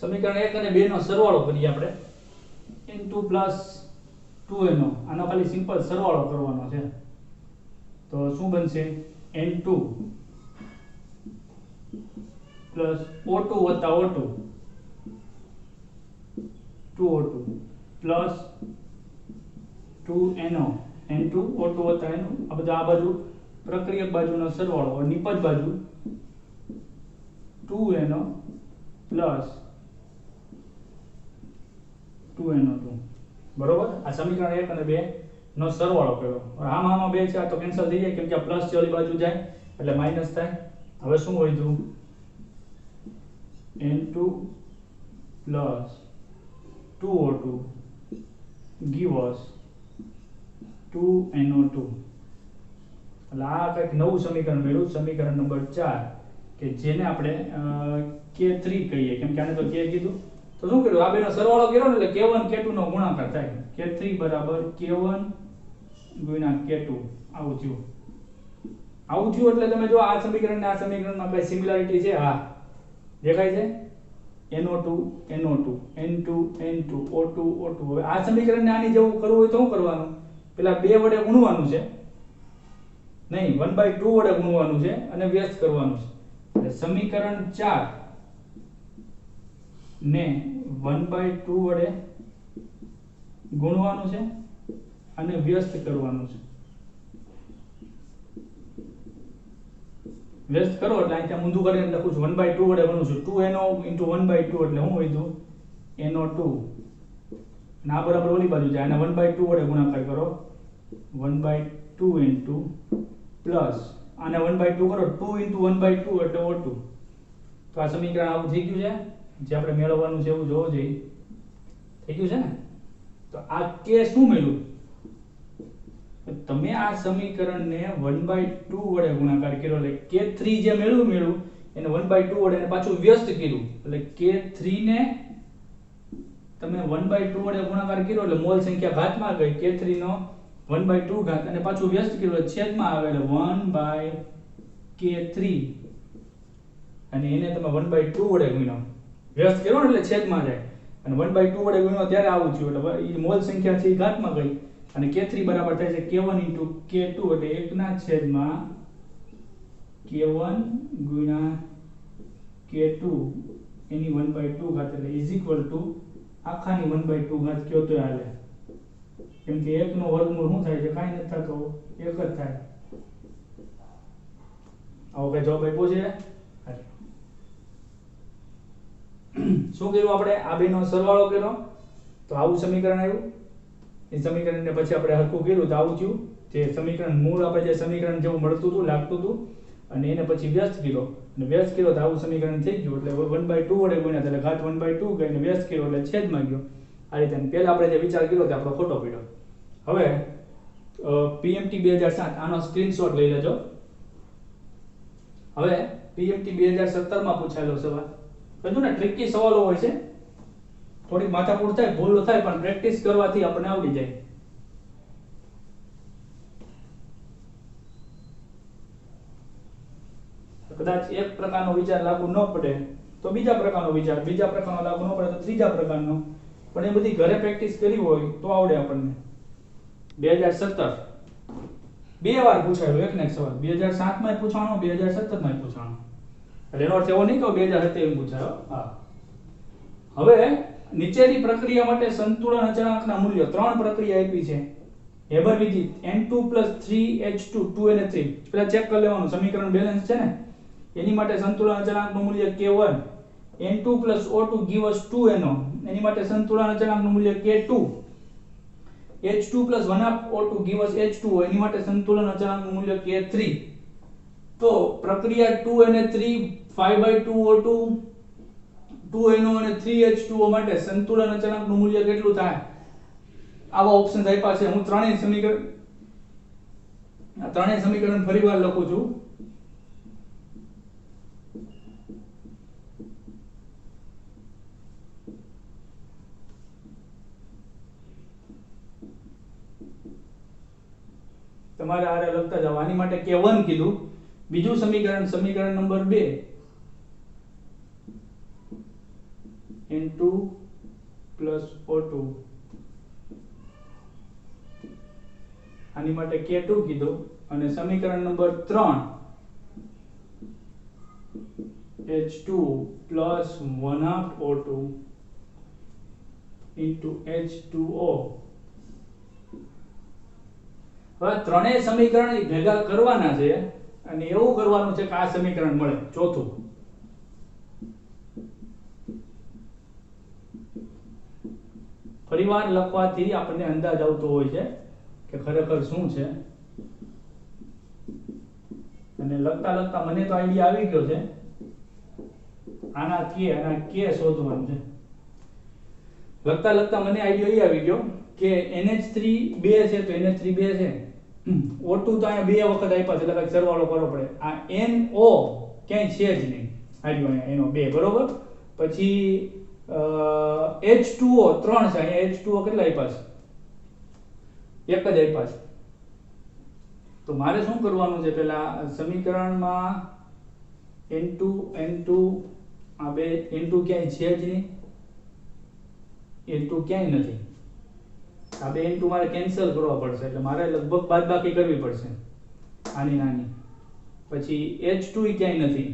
Speaker 1: સમીકરણ 1 અને 2 નો સરવાળો કરીએ આપણે. n2 + 2n આનો ખાલી સિમ્પલ સરવાળો કરવાનો છે. તો શું બનશે? n2 + O2 + O2 2O2 + 2NO n2 O2 + NO આ બધા આ બાજુ પ્રક્રિયક બાજુનો સરવાળો અને નિપજ બાજુ 2NO + 2NO2. બરોબર. આ સમીકરણ 1 અને 2 નો સરવાળો કર્યો. આમાં 2 છે, આ તો કેન્સલ થઈ જાય કેમ કે આ પ્લસ છે ઓલી બાજુ જાય એટલે માઈનસ થાય. હવે શું વધ્યું? n2 + 2O2 give us 2NO2. એટલે આ કંઈક નવું સમીકરણ મળ્યું, સમીકરણ નંબર 4 કે જેને આપણે K3 કહીએ કેમ કે આને તો K કીધું. તો શું કર્યું? આ બેનો સરવાળો કર્યો ને એટલે K1 K2 નો ગુણાકાર થાય. K3 = K1 * K2 આવું થયું. આવું થયું એટલે તમે જો આ સમીકરણ ને આ સમીકરણમાં કઈ સિમિલારિટી છે? હા, દેખાય છે. NO2 NO2 N2 N2 O2 O2. હવે આ સમીકરણને આની જેવું કરવું હોય તો શું કરવાનું? પેલા 2 વડે ગુણવાનું છે. નહીં, 1/2 વડે ગુણવાનું છે અને વ્યસ્ત કરવાનું છે. એટલે સમીકરણ 4 ને 1/2 વડે ગુણવાનું છે અને વ્યસ્ત કરવાનું છે. વ્યસ્ત કરો એટલે અહીંયા ઊંધું કરીને લખું છું 1/2 વડે ગુણું છું. 2NO * 1/2 એટલે શું વધ્યું? NO2. અને આ બરાબર ઓલી બાજુ જાય અને 1/2 વડે ગુણાકાર કરો. 1/2 પ્લસ આને 1/2 કરો 2 * 1/2 એટલે O2. તો આ સમીકરણ આવું થઈ ગયું છે. જે આપણે મેળવવાનું છે એવું જોવો જોઈએ. થઈ ગયું છે ને? તો આ K શું મળ્યું? તમે આ સમીકરણને 1/2 વડે ગુણાકાર કર્યો એટલે K3 જે મેળવ્યું એને 1/2 વડે એને પાછું વ્યસ્ત કર્યું એટલે K3 ને તમે 1/2 વડે ગુણાકાર કર્યો એટલે મોલ સંખ્યા ઘાતમાં ગઈ. K3 નો 1/2 ઘાત અને પાછું વ્યસ્ત કર્યું એટલે છેદમાં આવે એટલે 1/K3 અને એને તમે 1/2 વડે ગુણ્યો. વ્યસ્ત કર્યો ને એટલે છેદમાં જાય અને 1/2 વડે ગુણ્યો ત્યારે આવું થયું એટલે એ મોલ સંખ્યા છે એ ઘાતમાં ગઈ અને K3 બરાબર થાય છે K1 * K2 એટલે 1/K1 * K2 એની 1/2 ઘાત એટલે આખાની 1/2 ઘાત કયો તો હાલે કેમ કે 1 નો વર્ગમૂળ શું થાય છે? કાઈ નથી થતો, 1 જ થાય. આવો કઈ જવાબ આપ્યો છે? શું કર્યું આપણે? આ બેનો સરવાળો કર્યો તો આવું સમીકરણ આવ્યું. એ સમીકરણને પછી આપણે હરખું કર્યું તો આવું થયું. જે સમીકરણ મૂળ આપણે જે સમીકરણ જેવું મળતું હતું લાગતું હતું અને એને પછી વ્યસ્ત કર્યો અને વ્યસ્ત કર્યો તો આવું સમીકરણ થઈ ગયું એટલે 1/2 વડે ગુણ્યા એટલે ઘાત 1/2 ગઈ અને વ્યસ્ત કર્યો એટલે છેદમાં ગયો. આ રીતે પહેલા આપણે જે વિચાર કર્યો તે આપણો ખોટો પડ્યો. હવે PMT 2007 આનો સ્ક્રીનશોટ લઈ લેજો. હવે PMT 2017 માં પૂછાયેલો સવાલ. સમજો ને ટ્રિકી સવાલો હોય છે. થોડીક માથાકૂટ થાય, ભૂલ થાય પણ પ્રેક્ટિસ કરવાથી આપણને આવડી જાય. કદાચ એક પ્રકારનો વિચાર લાગુ ન પડે તો બીજા પ્રકારનો વિચાર, બીજા પ્રકારનો લાગુ ન પડે તો ત્રીજા પ્રકારનો, પણ એ બધી ઘરે પ્રેક્ટિસ કરી હોય તો આવડે આપણને. 2017 બે વાર પૂછાયો એક ને એક સવાલ, 2007 માં પૂછાણો, 2017 માં પૂછાણો. એટલે એનો અર્થ એવો નહીં કે 2027 પૂછાયો. હા, હવે નીચેની પ્રક્રિયા માટે સંતુલન અચળાંકના મૂલ્યો, ત્રણ પ્રક્રિયા આપી છે. હેબર વિધિ N2 3H2 2NH3. પેલા ચેક કરી લેવાનું સમીકરણ બેલેન્સ છે ને, એની માટે સંતુલન અચળાંકનું મૂલ્ય K1. N2 O2 give us 2NO, એની માટે સંતુલન અચળાંકનું મૂલ્ય K2. H2 1O2 give us H2O, એની માટે સંતુલન અચળાંકનું મૂલ્ય K3. તો પ્રક્રિયા 2NH3 5/2O2 2NO અને 3H2O માટે સંતુલન અચળાંકનું મૂલ્ય કેટલું થાય? આવા ઓપ્શન્સ આપ્યા છે. હું ત્રણેય સમીકરણ ફરીવાર લખું છું. તમારે આરે લખતા જાવ. આની માટે K1 કીધું. બીજું સમીકરણ નંબર 2 N2 O2, આની માટે K2 કીધું. અને સમીકરણ નંબર 3 H2 1/O2 H2O. હવે ત્રણેય સમીકરણ ભેગા કરવાના છે અને એવું કરવાનું છે કે આ સમીકરણ મળે ચોથું. ફરીવાર લખવાથી આપણને અંદાજ આવતો હોય છે કે ખરેખર શું છે. અને લખતા લખતા મને તો આઈડિયા આવી ગયો છે. આના K શોધવાનું છે. લખતા લખતા મને આઈડિયા એ આવી ગયો કે NH3 બે છે તો NH3 બે છે. O2 તો અહીંયા બે વખત આપ્યા છે એટલે કઈ સરવાળો કરવો પડે. આ NO ક્યાંય છે જ નહીં. આવ્યો અહીંયા NO બે, બરોબર. પછી H2O 3 છે. અહીંયા H2O કેટલા આપ્યા છે? એક જ આપ્યા છે. તો મારે શું કરવાનું છે? પેલા સમીકરણમાં N2 આ બે N2 ક્યાંય છે જ નહીં. N2 ક્યાંય નથી. આ બે N2 મારે કેન્સલ કરવા પડશે એટલે મારે લગભગ બાદબાકી કરવી પડશે આની નાની. પછી H2 ક્યાંય નથી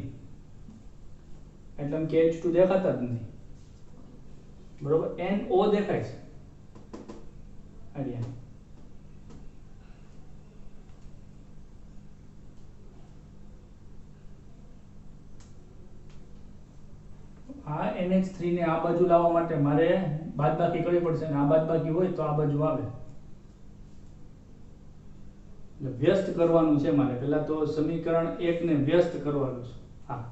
Speaker 1: એટલે એમ કે H2 દેખાતા જ નથી, બરોબર. NO દેખાય છે આર્યા. આ NH3 ને આ બાજુ લાવવા માટે મારે બાદબાકી કરવી પડશે અને આ બાદબાકી હોય તો આ બાજુ આવે. એટલે વ્યસ્ત કરવાનું છે મારે. પહેલા તો સમીકરણ 1 ને વ્યસ્ત કરવાનું છે. હા,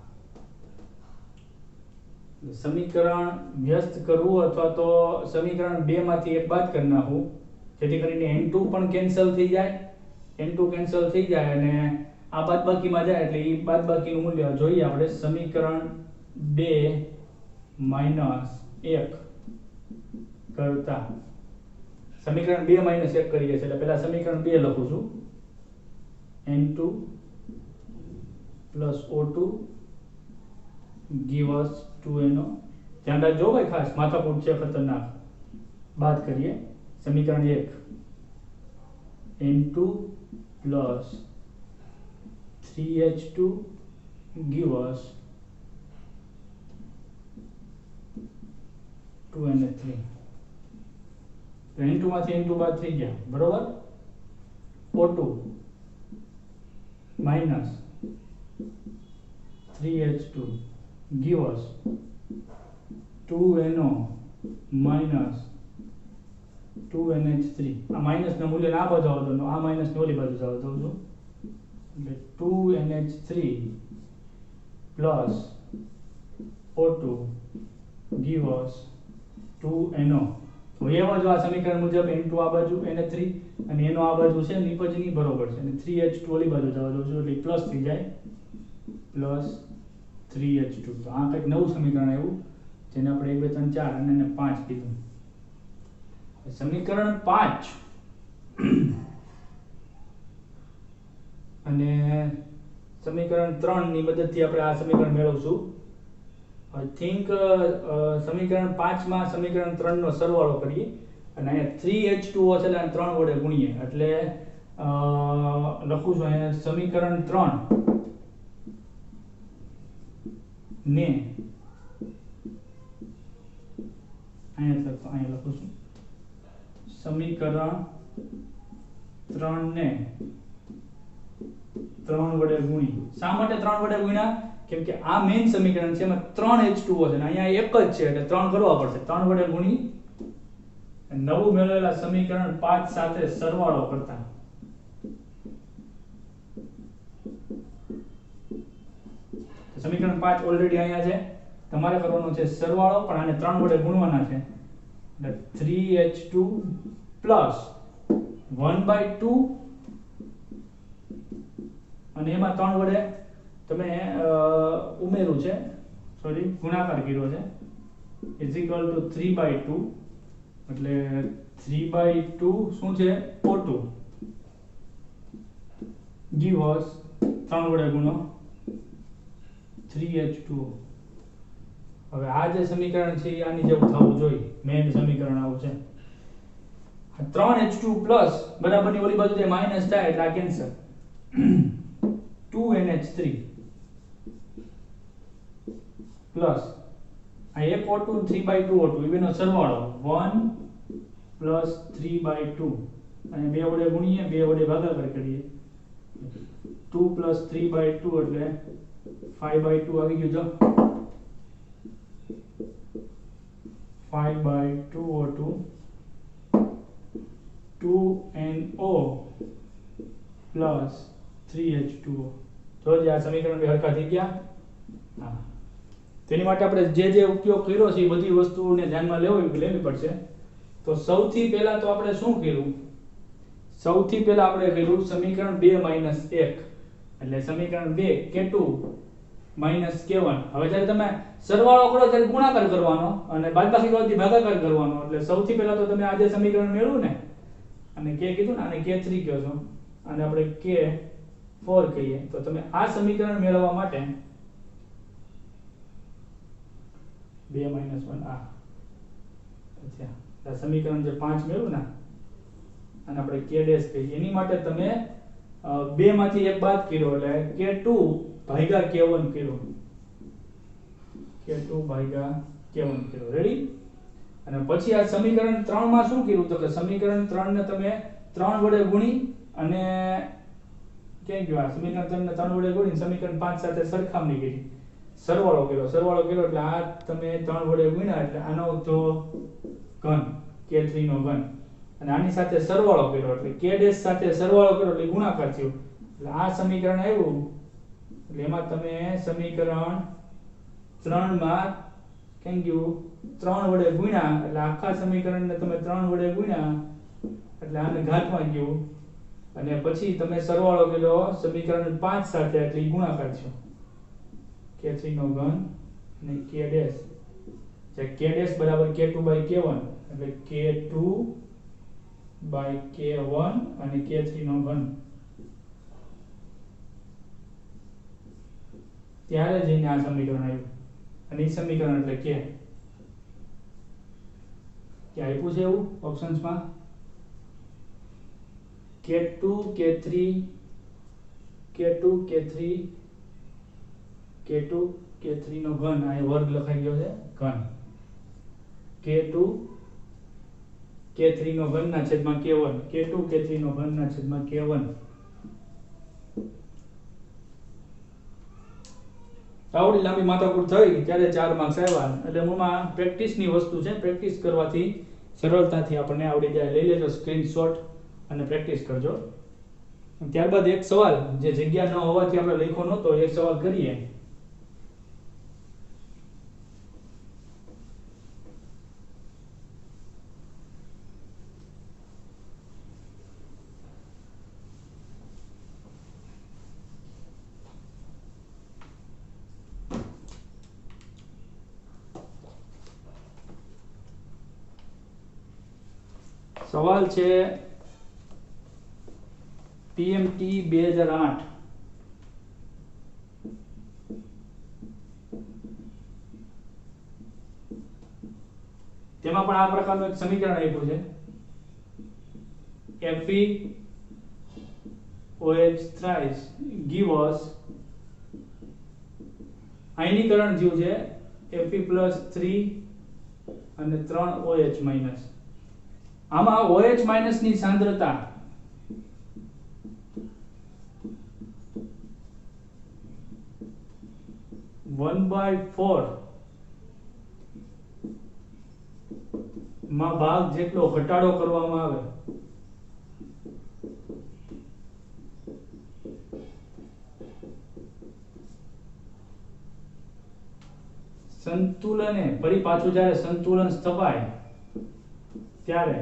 Speaker 1: સમીકરણ વ્યસ્ત કરવું અથવા તો સમીકરણ 2 માંથી એક બાદ કરી નાખવું જેથી કરીને N2 પણ કેન્સલ થઈ જાય. N2 કેન્સલ થઈ જાય અને આ બાદબાકીમાં જાય એટલે એ બાદબાકીનું મૂલ્ય જોઈએ આપણે. સમીકરણ 2 - 1 કરતા સમીકરણ 2 - 1 કરીએ છીએ એટલે પહેલા સમીકરણ 2 લખું છું. N2 O2 give us 2NO. ધ્યાન રાખજો ભાઈ, ખાસ માથાકૂટ છે ખતરનાક. બાદ કરીએ. સમીકરણ 1 N2 3H2 give us 2NH3. તો N2 માંથી N2 બાદ થઈ ગયા, બરોબર. O2 minus 3H2 give us 2NO minus 2NH3. આ માઈનસ ના મૂલ્ય આ બાજુ આવતો તો આ માઈનસ ની ઓલી બાજુ આવતો હતો એટલે 2NH3 plus O2 give us 2NO. તો એ બાજુ આ સમીકરણ મુજબ N2 આ બાજુ NH3 અને NO આ બાજુ છે નિપજની બરોબર છે અને 3H2 ઓલી બાજુ જવા દઉં છું એટલે પ્લસ થઈ જાય પ્લસ 3H2. તો આ કંઈક નવું સમીકરણ આવ્યું જેને આપણે 1 2 3 4 અને 5 કીધું. સમીકરણ 5 અને સમીકરણ 3 ની મદદથી આપણે આ સમીકરણ મેળવશું. આઈ થિંક સમીકરણ 5 માં સમીકરણ 3 નો સરવાળો કરીએ અને અહીંયા 3H2O છે એટલે 3 વડે ગુણીએ એટલે લખું છું અહીંયા સમીકરણ 3 ને અહીંયા લખું છું સમીકરણ 3 ને 3 વડે ગુણી. શા માટે 3 વડે ગુણ્યા? કેમ કે આ મેઇન સમીકરણ છે એમાં 3H2O છે અને અહીંયા એક જ છે એટલે 3 કરવા પડશે. 3 વડે ગુણી નવું મેળવેલા સમીકરણ 5 સાથે સરવાળો કરતા સમીકરણ 5 ઓલરેડી અહીંયા છે, તમારે કરવાનો છે સરવાળો, પણ આને 3 વડે ગુણવાના છે એટલે 3H2 પ્લસ 1/2 અને એમાં 3 વડે તમે ઉમેરું છે, સોરી ગુણાકાર કર્યો છે, ઇઝ ઇક્વલ ટુ 3/2 એટલે 3/2 શું છે O2 ગીવ અસ 3 વડે ગુણો 3H2O. હવે આ જે સમીકરણ છે એ આની જેવું થવું જોઈએ, મેઇન સમીકરણ આવું છે. 3H2 પ્લસ બરાબરની ઓલી બાજુ જે માઈનસ થાય એટલે આ કેન્સલ 2NH3 પ્લસ આ એક O2 3/2 O2 એ બેનો સરવાળો 1 પ્લસ 3/2 અને બે વડે ગુણીએ, બે વડે ભાગાકાર કરીએ 2 પ્લસ 3/2 એટલે 5/2 આવી ગયું. જો 5/2 O2 2NO પ્લસ 3H2O. તો જે આ સમીકરણ બે હરખા થઈ ગયા. હા, તેની માટે આપણે જે ઉપયોગ કર્યો છે એ બધી વસ્તુઓને ધ્યાનમાં લેવી પડશે. તો સૌથી પહેલા તો આપણે શું કર્યું? સૌથી પહેલા આપણે કર્યું સમીકરણ 2 માઈનસ 1 એટલે સમીકરણ 2 K2 માઈનસ K1. હવે જ્યારે તમે સરવાળો કરો ત્યારે ગુણાકાર કરવાનો અને બાદબાકી કરવાથી ભાગાકાર કરવાનો. એટલે સૌથી પહેલા તો તમે આ જે સમીકરણ મેળવ્યું ને અને K કીધું ને, આને K3 કહો છો અને આપણે K4 કહીએ, તો તમે આ સમીકરણ મેળવવા માટે 2 - 1 આ અચ્છા આ સમીકરણ જે 5 મેળવ્યું ને અને આપણે K ડેશ કહીએ, એની માટે તમે 2 માંથી એક બાદ કર્યો એટલે K2 ભાગ્યા K1 કર્યો, K2 ભાગ્યા K1 કર્યો. રેડી? અને પછી આ સમીકરણ 3 માં શું કર્યું? તો કે સમીકરણ 3 ને તમે 3 વડે ગુણી અને ક્યાં ગયો? આ સમીકરણ 3 ને 3 વડે ગુણી સમીકરણ 5 સાથે સરખામણી કરી, સરવાળો કર્યો એટલે આ તમે 3 વડે ગુણ્યા એટલે આનો તો ઘન K3 નો ઘન અને આની સાથે સરવાળો કર્યો એટલે K ડેશ સાથે સરવાળો કર્યો એટલે ગુણાકાર થયો. એટલે આ સમીકરણ આવ્યું એટલે એમાં તમે સમીકરણ 3 માં કેમ ગયું 3 વડે ગુણ્યા એટલે આખા સમીકરણને તમે 3 વડે ગુણ્યા એટલે આને ઘાતમાં ગયું અને પછી તમે સરવાળો કર્યો સમીકરણ 5 સાથે એટલે ગુણાકાર થયો K3 નો ઘન અને K ડેશ જે K ડેશ બરાબર K2/K1 એટલે K2/K1 અને K3 નો ઘન. ત્યારે જઈને આ સમીકરણ આવ્યું અને એ સમીકરણ એટલે કે આપ્યું છે એવું ઓપ્શન્સમાં K2 K3 K2 K3 K2 K3 નો ઘન આ વર્ગ લખાઈ ગયો છે ઘન K2 K3 નો ઘન ના છેદમાં K1 K2 K3 નો ઘન ના છેદમાં K1. આવડી લાંબી માથાકૂટ થઈ ત્યારે 4 માર્ક્સ આવ્યા. એટલે મૂળમાં પ્રેક્ટિસની વસ્તુ છે, પ્રેક્ટિસ કરવાથી સરળતાથી આપણને આવડી જાય. લઈ લેજો સ્ક્રીનશોટ અને પ્રેક્ટિસ કરજો. ત્યારબાદ એક સવાલ જે જગ્યા ન હોવાથી આપણે લખ્યો નહોતો, એક સવાલ કરીએ. સવાલ છે PMT 2008 તેમાં પણ આ પ્રકારનું એક સમીકરણ આપ્યું છે Fe OH thrice give us આયનીકરણ જીવ છે Fe plus 3 અને 3 OH minus. આમાં OH minus ની સાંદ્રતા 1/4 માં ભાગ જેટલો ઘટાડો કરવામાં આવે સંતુલને ફરી પાછું જ્યારે સંતુલન સ્થપાય ત્યારે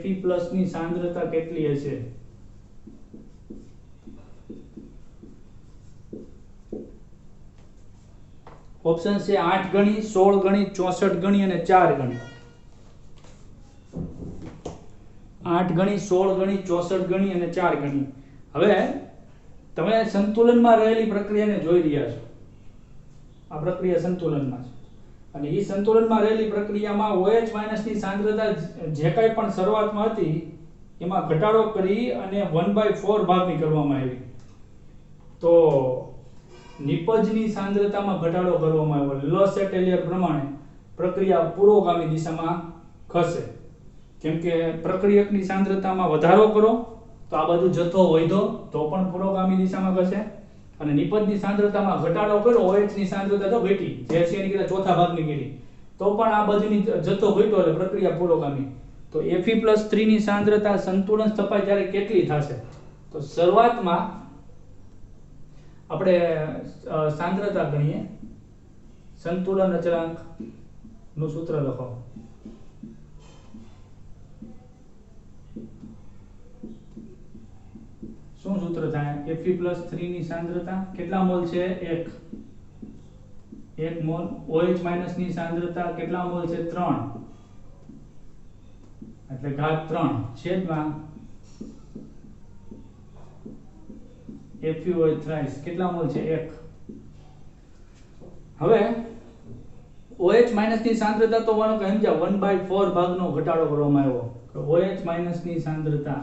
Speaker 1: Fe પ્લસ ની સાંદ્રતા કેટલી હશે? ઓપ્શન છે 8 ગણી, 16 ગણી, 64 ગણી અને 4 ગણી. 8 ગણી, 16 ગણી, 64 ગણી અને 4 ગણી. હવે તમે સંતુલનમાં રહેલી પ્રક્રિયાને જોઈ રહ્યા છો. આ પ્રક્રિયા સંતુલનમાં છે અને એ સંતુલનમાં રહેલી પ્રક્રિયામાં OH માઈનસ ની સાંદ્રતા જે કાંઈ પણ શરૂઆતમાં હતી એમાં ઘટાડો કરી અને 1/4 ભાગની કરવામાં આવી. તો નિપજની સાંદ્રતામાં ઘટાડો કરવામાં આવ્યો. લો સેટેલિયર પ્રમાણે પ્રક્રિયા પુરોગામી દિશામાં ખસે. કેમ કે પ્રક્રિયકની સાંદ્રતામાં વધારો કરો તો આ બાજુ જથ્થો વધ્યો તો પણ પુરોગામી દિશામાં ખસે અને નિપજની સાંદ્રતામાં ઘટાડો કર્યો OH ની સાંદ્રતા તો ઘટી જે છે એની કરતા ચોથા ભાગની કરી તો પણ આ બાજુની જથ્થો ઘટ્યો એટલે પ્રક્રિયા પુરોગામી. તો Fe+3 ની સાંદ્રતા સંતુલન સ્થપાય ત્યારે કેટલી થશે? તો શરૂઆતમાં આપણે સાંદ્રતા ગણીએ. સંતુલન અચળાંક નું સૂત્ર લખો. શું સૂત્ર થાય? Fe+3 ની સાંદ્રતા કેટલા મોલ છે? 1 મોલ. OH માઈનસ ની સાંદ્રતા કેટલા મોલ છે? 3 એટલે ઘાત 3 છેદમાં FeOH thrice કેટલા મોલ છે? 1. હવે OH માઈનસ ની સાંદ્રતા તો વાનો કે સમજ્યા 1/4 ભાગનો ઘટાડો કરવામાં આવ્યો. તો OH માઈનસ ની સાંદ્રતા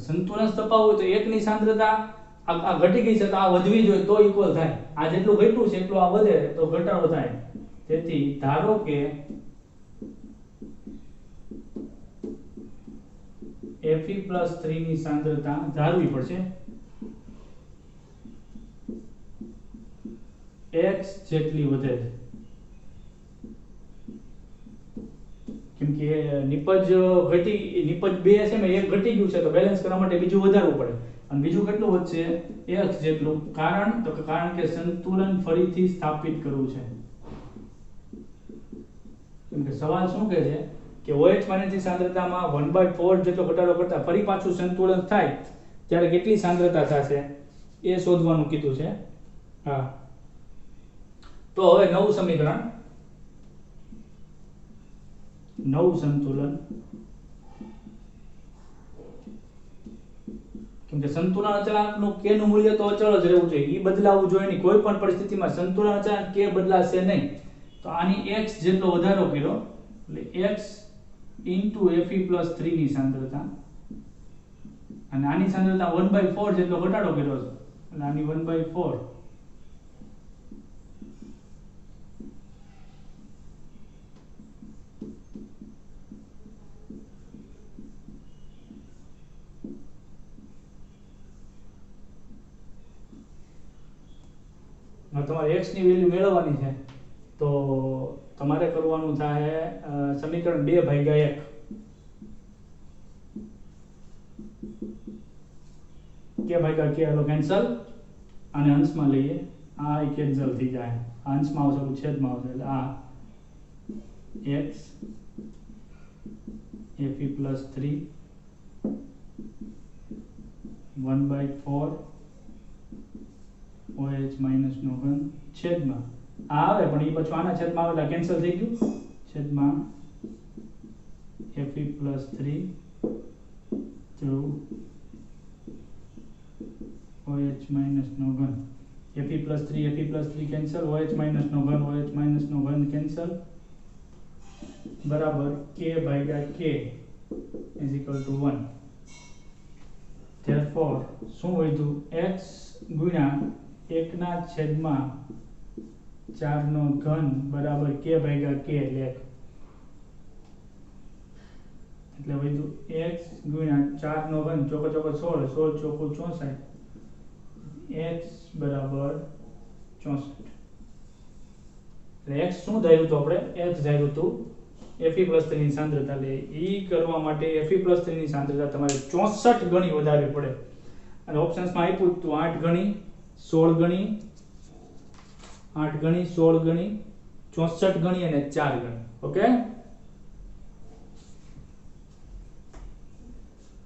Speaker 1: સંતુલન સ્થપાવવું તો 1 ની સાંદ્રતા આ ઘટી ગઈ છે તો આ વધવી જોઈએ તો ઇક્વલ થાય. આ જેટલું ઘટ્યું છે એટલું આ વધે તો ઘટાડો થાય. તેથી ધારો કે Fe+3 ની સાંદ્રતા ધારવી પડશે x જેટલી વધે છે. કેમ કે નિપજ 2 છે ને એક ઘટી ગયું છે તો બેલેન્સ કરવા માટે બીજું વધારવું પડે અને બીજું કેટલું વધશે? x જેટલું. કારણ કે સંતુલન ફરીથી સ્થાપિત કરવું છે. કેમ કે સવાલ શું કહે છે કે OH માઈનસ ની સાંદ્રતામાં 1/4 જેટલો ઘટાડો કરતા ફરી પાછું સંતુલન થાય ત્યારે કેટલી સાંદ્રતા થશે એ શોધવાનું કીધું છે. હા, તો હવે નવું સમીકરણ, નવું સંતુલન. કેમ કે સંતુલન અચળાંકનું k નું મૂલ્ય તો અચળ જ રહેવું જોઈએ, એ બદલાવું જોઈએ નહીં. કોઈ પણ પરિસ્થિતિમાં સંતુલન અચળાંક k બદલાશે નહીં. તો આની x જેટલો વધારો કર્યો એટલે x Fe+3 ની સાંદ્રતા અને આની સાંદ્રતા 1/4 જેટલો ઘટાડો કર્યો છે એટલે આની 1/4 તમારે x ની વેલ્યુ મેળવવાની છે તો તમારે કરવાનું થાય સમીકરણ 2/1 k/k હાલો કેન્સલ અને અંશમાં લઈએ. આ કેન્સલ થઈ જાય, અંશમાં આવશે છેદમાં આવશે એટલે આ x Fe+3 1/4 OH માઈનસ નો ઘન છેદમાં આ આવે પણ એ પછી આના છેદમાં આવે એટલે કેન્સલ થઈ ગયું. છેદમાં Fe+3 તો OH માઇનસ નો ઘન Fe+3 કેન્સલ, OH માઇનસ નો ઘન કેન્સલ, બરાબર K/K is equal to 1. therefore શું વધ્યું x ગુણ્યા 1/4 નો ઘન બરાબર K/K એટલે વધ્યું x ગુણ્યા 4 નો ઘન ચોકો 16 16 ચોકો 64 x બરાબર 64. એટલે x શું ધાર્યું તો આપણે x ધાર્યું હતું Fe+3 ની સાંદ્રતા. એટલે ઈ કરવા માટે Fe+3 ની સાંદ્રતા તમારે 64 ગણી વધારવી પડે અને ઓપ્શન્સમાં આપ્યું તો 8 ગણી 16 ગણી 8 ગણી 16 ગણી 64 ગણી અને 4 ગણી. ઓકે.